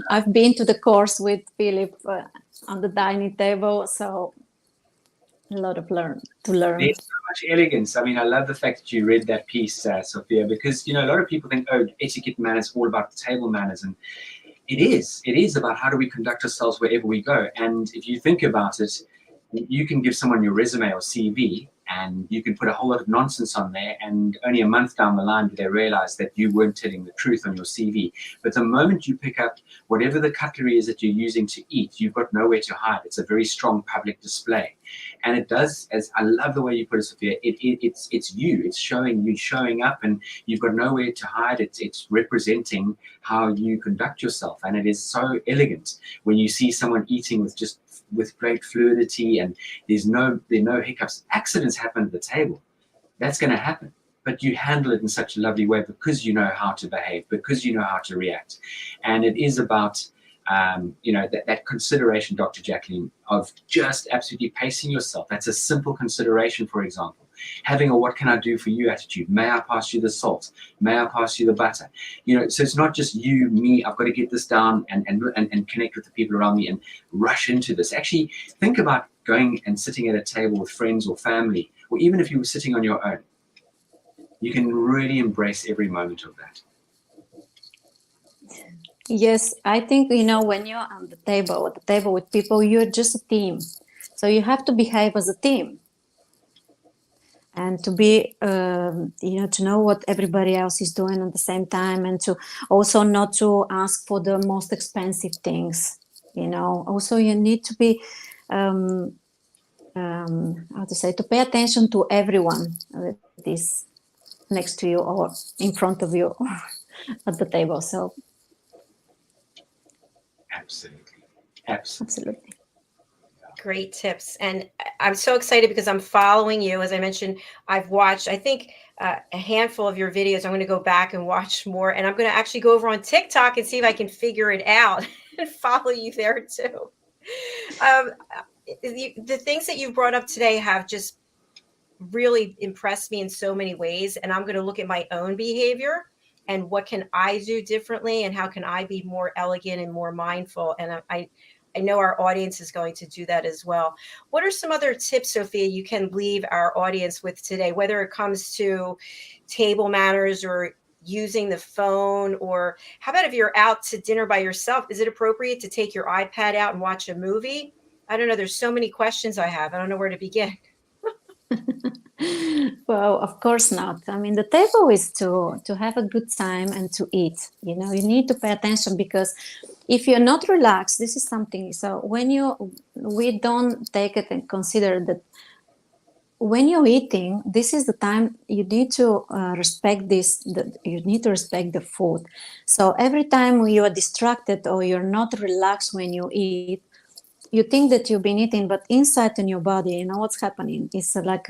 I've been to the course with Philip on the dining table, so a lot of learn.
There's so much elegance. I mean, I love the fact that you read that piece, Sophia, because a lot of people think, oh, etiquette manners all about the table manners, and it is about how do we conduct ourselves wherever we go. And if you think about it, you can give someone your resume or CV and you can put a whole lot of nonsense on there, and only a month down the line do they realize that you weren't telling the truth on your CV. But the moment you pick up whatever the cutlery is that you're using to eat, you've got nowhere to hide. It's a very strong public display. And it does, as I love the way you put it, Sophia, it's you. It's showing up, and you've got nowhere to hide. It's representing how you conduct yourself. And it is so elegant when you see someone eating with great fluidity, and there are no hiccups. Accidents happen at the table. That's going to happen. But you handle it in such a lovely way because you know how to behave, because you know how to react. And it is about that consideration, Dr. Jacqueline, of just absolutely pacing yourself. That's a simple consideration, for example. Having a what can I do for you attitude. May I pass you the salt? May I pass you the butter? So it's not just you, me, I've got to get this down and connect with the people around me and rush into this. Actually, think about going and sitting at a table with friends or family, or even if you were sitting on your own. You can really embrace every moment of that.
Yes, I think, when you're on the table with people, you're just a team. So you have to behave as a team. And to be, to know what everybody else is doing at the same time, and to also not to ask for the most expensive things. Also you need to be, to pay attention to everyone that is next to you or in front of you at the table. So. Absolutely.
Great tips. And I'm so excited because I'm following you. As I mentioned, I've watched, I think, a handful of your videos. I'm going to go back and watch more. And I'm going to actually go over on TikTok and see if I can figure it out and follow you there too. The things that you've brought up today have just really impressed me in so many ways. And I'm going to look at my own behavior and what can I do differently, and how can I be more elegant and more mindful. And I know our audience is going to do that as well. What are some other tips, Sophia, you can leave our audience with today, whether it comes to table manners or using the phone, or how about if you're out to dinner by yourself, is it appropriate to take your iPad out and watch a movie? I don't know. There's so many questions I have. I don't know where to begin.
Well, of course not. I mean, the table is to have a good time and to eat. You need to pay attention, because if you're not relaxed, this is something. So we don't take it and consider that when you're eating, this is the time you need to respect this. You need to respect the food. So every time you are distracted or you're not relaxed when you eat, you think that you've been eating, but inside in your body, what's happening? It's like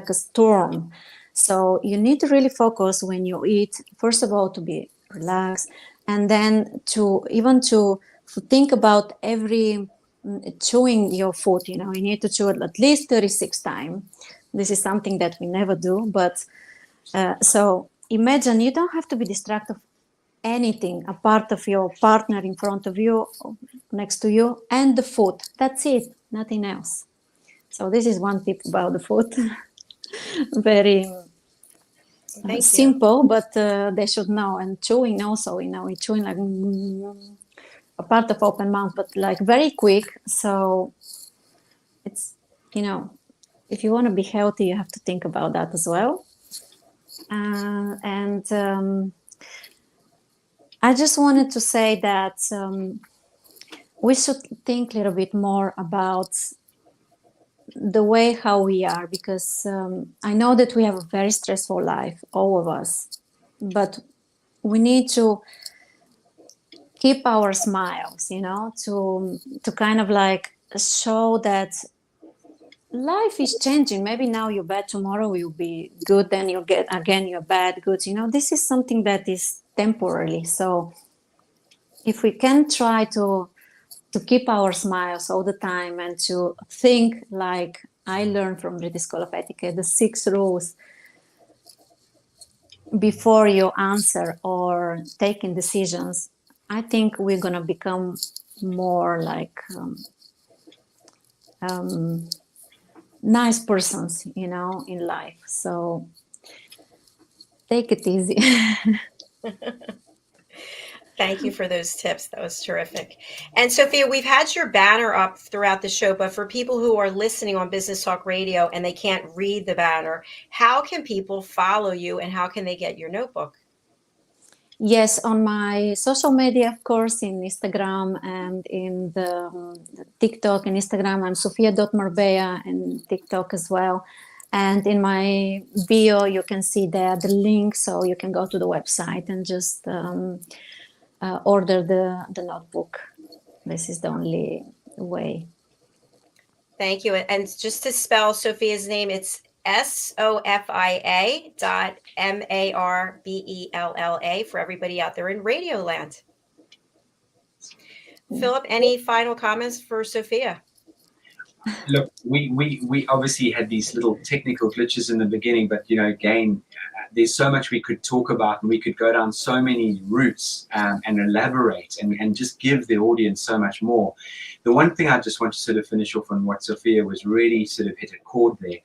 a storm. So you need to really focus when you eat, first of all, to be relaxed, and then to think about every chewing your food. You need to chew it at least 36 times. This is something that we never do, but so imagine you don't have to be distracted of anything apart of your partner in front of you, next to you, and the food. That's it, nothing else. So this is one tip about the food. Very
Thank you.
simple, but they should know. And chewing also, chewing like a part of open mouth, but like very quick. So it's, if you want to be healthy, you have to think about that as well. And I just wanted to say that we should think a little bit more about the way how we are, because I know that we have a very stressful life, all of us, but we need to keep our smiles, to kind of like show that life is changing. Maybe now you're bad, tomorrow you'll be good, then you'll get again you're bad, good. This is something that is temporarily. So if we can try to keep our smiles all the time and to think like I learned from British School of Etiquette, the 6 rules before you answer or taking decisions, I think we're going to become more like nice persons, in life. So take it easy.
Thank you for those tips. That was terrific. And Sophia, we've had your banner up throughout the show, but for people who are listening on Business Talk Radio and they can't read the banner, how can people follow you and how can they get your notebook?
Yes, on my social media, of course, in Instagram and in the TikTok and Instagram, I'm Sofia.Marbella and TikTok as well. And in my bio, you can see there the link, so you can go to the website and just order the notebook. This is the only way.
Thank you. And just to spell Sophia's name, it's Sofia.Marbella for everybody out there in Radio Land. Philip, any final comments for Sophia?
Look, we obviously had these little technical glitches in the beginning, but again, there's so much we could talk about, and we could go down so many routes and elaborate and just give the audience so much more. The one thing I just want to sort of finish off on what Sophia was really sort of hit a chord there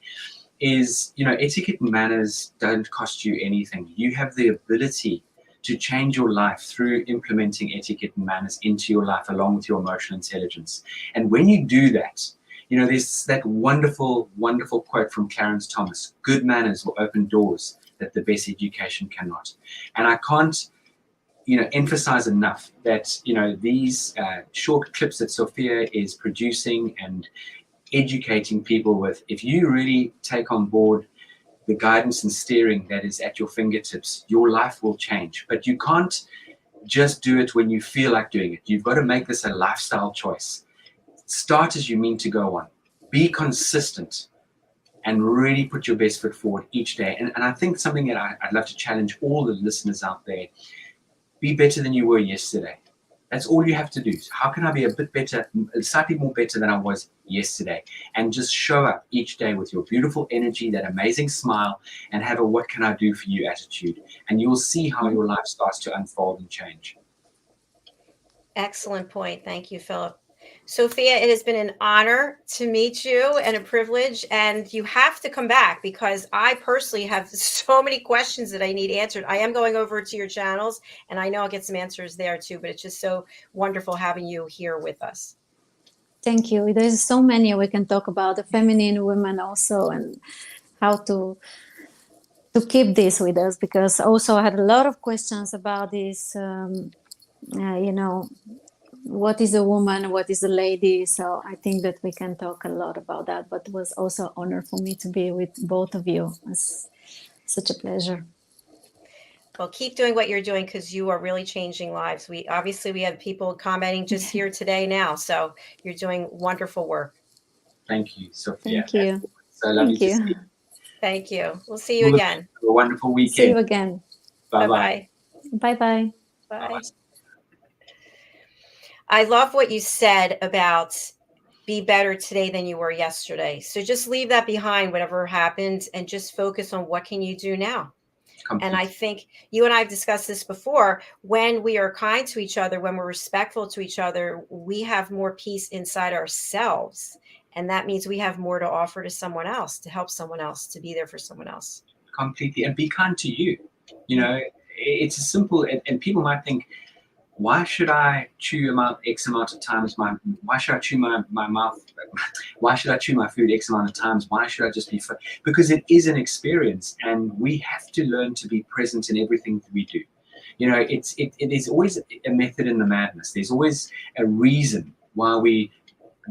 is, etiquette and manners don't cost you anything. You have the ability to change your life through implementing etiquette and manners into your life along with your emotional intelligence. And when you do that, there's that wonderful, wonderful quote from Clarence Thomas: good manners will open doors that the best education cannot. And I can't, emphasize enough that, these short clips that Sophia is producing and educating people with, if you really take on board the guidance and steering that is at your fingertips, your life will change. But you can't just do it when you feel like doing it. You've got to make this a lifestyle choice. Start as you mean to go on. Be consistent and really put your best foot forward each day. And I think something that I'd love to challenge all the listeners out there: be better than you were yesterday. That's all you have to do. How can I be a bit better, slightly more better than I was yesterday? And just show up each day with your beautiful energy, that amazing smile, and have a what can I do for you attitude. And you'll see how your life starts to unfold and change.
Excellent point. Thank you, Philip. Sophia, it has been an honor to meet you and a privilege, and you have to come back because I personally have so many questions that I need answered. I am going over to your channels and I know I'll get some answers there too, but it's just so wonderful having you here with us.
Thank you. There's so many we can talk about, the feminine women also, and how to keep this with us, because also I had a lot of questions about this, what is a woman, what is a lady. So I think that we can talk a lot about that, but it was also an honor for me to be with both of you. It's such a pleasure.
Well, keep doing what you're doing because you are really changing lives. We have people commenting just here today now. So you're doing wonderful work.
Thank you, Sophia.
Thank you.
So lovely to see you.
Thank you. We'll see you again.
Have a wonderful weekend.
See you again.
Bye-bye.
Bye-bye.
Bye. I love what you said about be better today than you were yesterday. So just leave that behind, whatever happened, and just focus on what can you do now. And I think you and I have discussed this before. When we are kind to each other, when we're respectful to each other, we have more peace inside ourselves. And that means we have more to offer to someone else, to help someone else, to be there for someone else.
Completely. And be kind to you. You know, it's a simple, and people might think, why should I chew X amount of times? Why should I chew my mouth? Why should I chew my food X amount of times? Why should I just be? Because it is an experience, and we have to learn to be present in everything that we do. You know, it is always a method in the madness. There's always a reason why we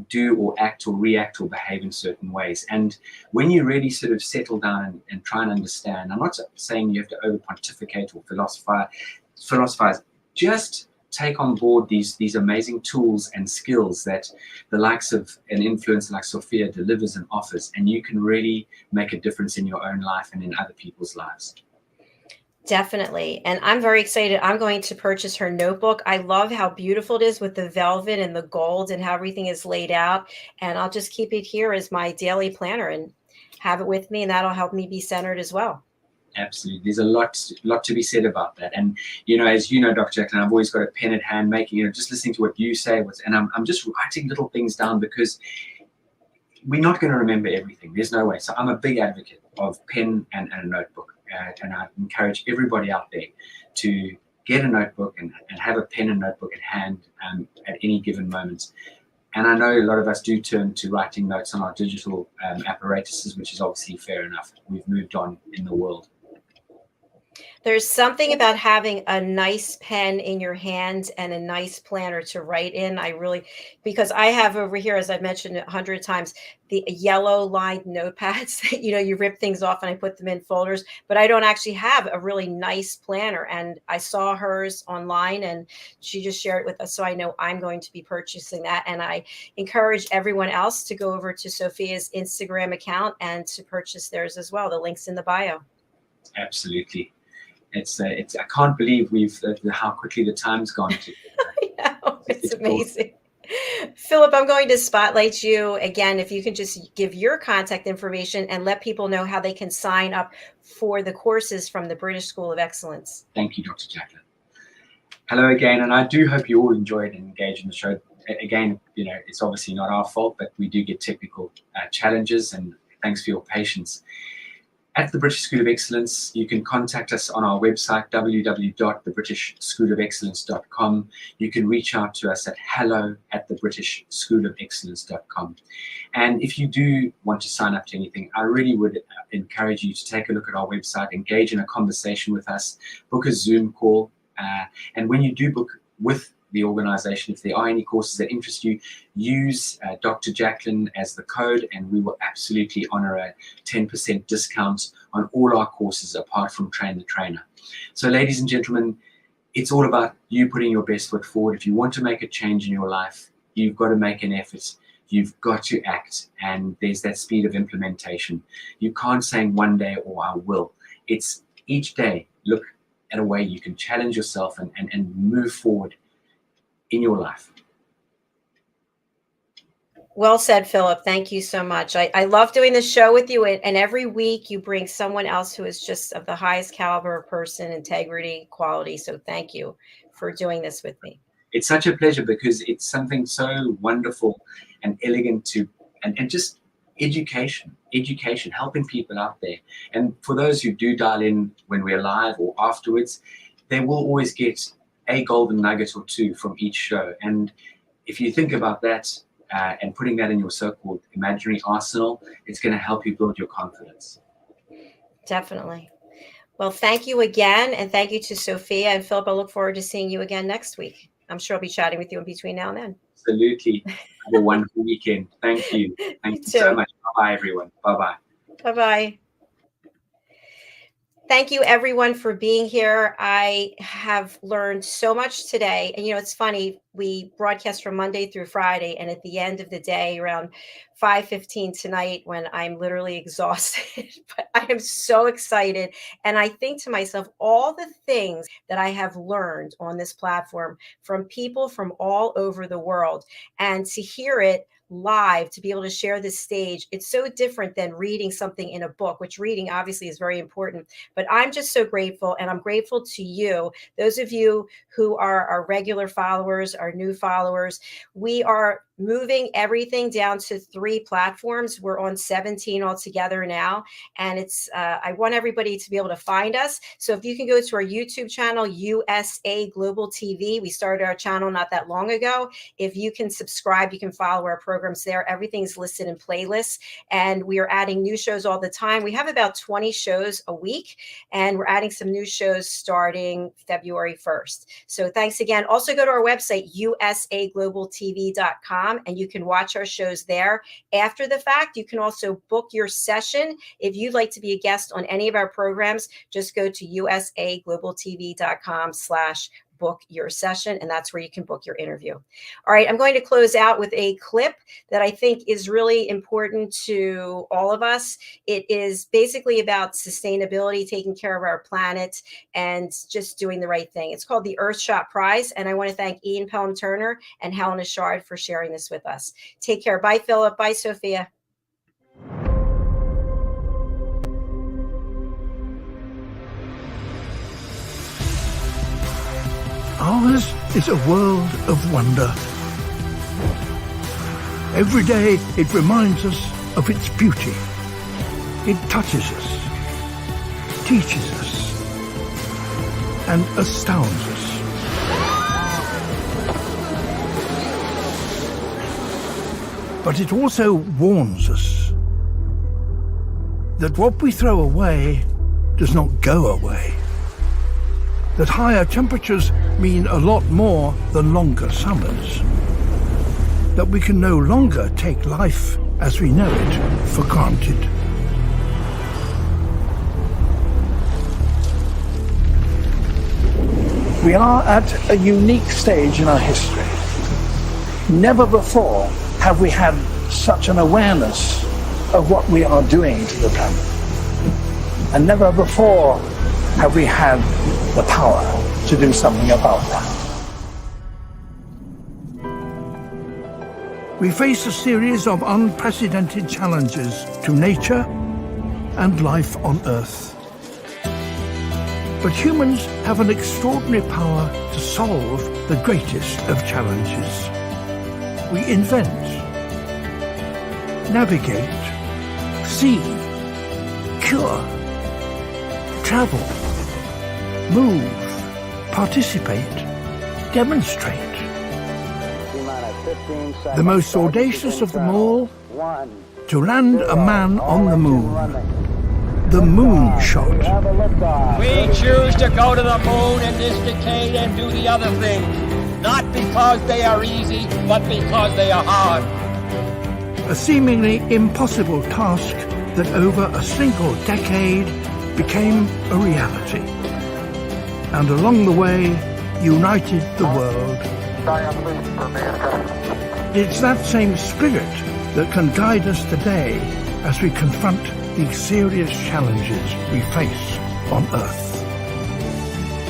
do or act or react or behave in certain ways. And when you really sort of settle down and try and understand, I'm not saying you have to over pontificate or philosophize, just take on board these amazing tools and skills that the likes of an influencer like Sophia delivers and offers, and you can really make a difference in your own life and in other people's lives.
Definitely. And I'm very excited. I'm going to purchase her notebook. I love how beautiful it is with the velvet and the gold and how everything is laid out. And I'll just keep it here as my daily planner and have it with me, and that'll help me be centered as well.
Absolutely. There's a lot to be said about that. And, you know, as you know, Dr. Jacqueline, I've always got a pen at hand making, you know, just listening to what you say. And I'm just writing little things down because we're not going to remember everything. There's no way. So I'm a big advocate of pen and a notebook. And I encourage everybody out there to get a notebook and have a pen and notebook at hand at any given moment. And I know a lot of us do turn to writing notes on our digital apparatuses, which is obviously fair enough. We've moved on in the world.
There's something about having a nice pen in your hand and a nice planner to write in. Because I have over here, as I've mentioned 100 times, the yellow lined notepads that, you know, you rip things off and I put them in folders, but I don't actually have a really nice planner. And I saw hers online and she just shared it with us. So I know I'm going to be purchasing that. And I encourage everyone else to go over to Sophia's Instagram account and to purchase theirs as well. The link's in the bio.
Absolutely. It's I can't believe how quickly the time's gone.
I know, it's amazing. Philip, I'm going to spotlight you again. If you can just give your contact information and let people know how they can sign up for the courses from the British School of Excellence.
Thank you, Dr. Jacqueline. Hello again, and I do hope you all enjoyed and engaged in the show. Again, you know, it's obviously not our fault, but we do get technical challenges, and thanks for your patience. At the British School of Excellence, you can contact us on our website, www.thebritishschoolofexcellence.com. You can reach out to us at hello@thebritishschoolofexcellence.com. And if you do want to sign up to anything, I really would encourage you to take a look at our website, engage in a conversation with us, book a Zoom call. And when you do book with the organization, if there are any courses that interest you, use Dr. Jacqueline as the code, and we will absolutely honor a 10% discount on all our courses apart from Train the Trainer. So ladies and gentlemen, it's all about you putting your best foot forward. If you want to make a change in your life, you've got to make an effort. You've got to act, and there's that speed of implementation. You can't say one day, or I will. It's each day, look at a way you can challenge yourself and move forward in your life.
Well said, Philip. Thank you so much. I love doing this show with you, and every week you bring someone else who is just of the highest caliber of person, integrity, quality. So thank you for doing this with me.
It's such a pleasure because it's something so wonderful and elegant and just education, helping people out there. And for those who do dial in when we're live or afterwards, they will always get a golden nugget or two from each show. And if you think about that and putting that in your so-called imaginary arsenal, it's going to help you build your confidence.
Definitely. Well, thank you again. And thank you to Sophia and Philip. I look forward to seeing you again next week. I'm sure I'll be chatting with you in between now and then.
Absolutely. Have a wonderful weekend. Thank you. Thank you so much. Bye-bye, everyone. Bye-bye.
Bye-bye. Thank you, everyone, for being here. I have learned so much today. And, you know, it's funny, we broadcast from Monday through Friday. And at the end of the day, around 5:15 tonight, when I'm literally exhausted, but I am so excited. And I think to myself, all the things that I have learned on this platform from people from all over the world, and to hear it live, to be able to share this stage, it's so different than reading something in a book, which reading obviously is very important. But I'm just so grateful, and I'm grateful to you, those of you who are our regular followers, our new followers. We are moving everything down to 3 platforms. We're on 17 altogether now. And it's I want everybody to be able to find us. So if you can go to our YouTube channel, USA Global TV. We started our channel not that long ago. If you can subscribe, you can follow our programs there. Everything's listed in playlists. And we are adding new shows all the time. We have about 20 shows a week. And we're adding some new shows starting February 1st. So thanks again. Also go to our website, usaglobaltv.com. And you can watch our shows there. After the fact, you can also book your session. If you'd like to be a guest on any of our programs, just go to usaglobaltv.com/book your session, and that's where you can book your interview. All right, I'm going to close out with a clip that I think is really important to all of us. It is basically about sustainability, taking care of our planet, and just doing the right thing. It's called the Earthshot Prize, and I want to thank Ian Pelham-Turner and Helen Ashard for sharing this with us. Take care. Bye, Philip. Bye, Sophia.
Ours is a world of wonder. Every day it reminds us of its beauty. It touches us, teaches us, and astounds us. But it also warns us that what we throw away does not go away. That higher temperatures mean a lot more than longer summers. That we can no longer take life as we know it for granted. We are at a unique stage in our history. Never before have we had such an awareness of what we are doing to the planet. And never before have we had the power to do something about that. We face a series of unprecedented challenges to nature and life on Earth. But humans have an extraordinary power to solve the greatest of challenges. We invent, navigate, see, cure, travel, move, participate, demonstrate. The most audacious of them all, to land a man on the moon. The moon shot.
We choose to go to the moon in this decade and do the other things, not because they are easy, but because they are hard.
A seemingly impossible task that over a single decade became a reality. And along the way, united the world. It's that same spirit that can guide us today as we confront these serious challenges we face on Earth.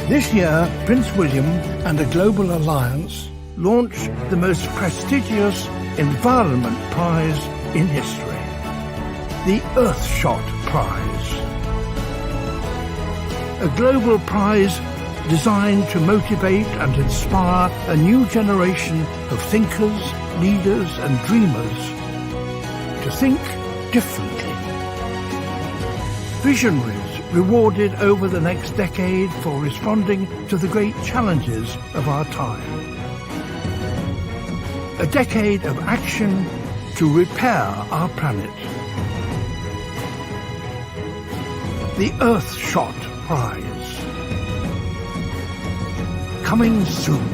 This year, Prince William and a global alliance launched the most prestigious environment prize in history, the Earthshot Prize. A global prize designed to motivate and inspire a new generation of thinkers, leaders and dreamers to think differently. Visionaries rewarded over the next decade for responding to the great challenges of our time. A decade of action to repair our planet. The Earthshot Prize. Coming soon.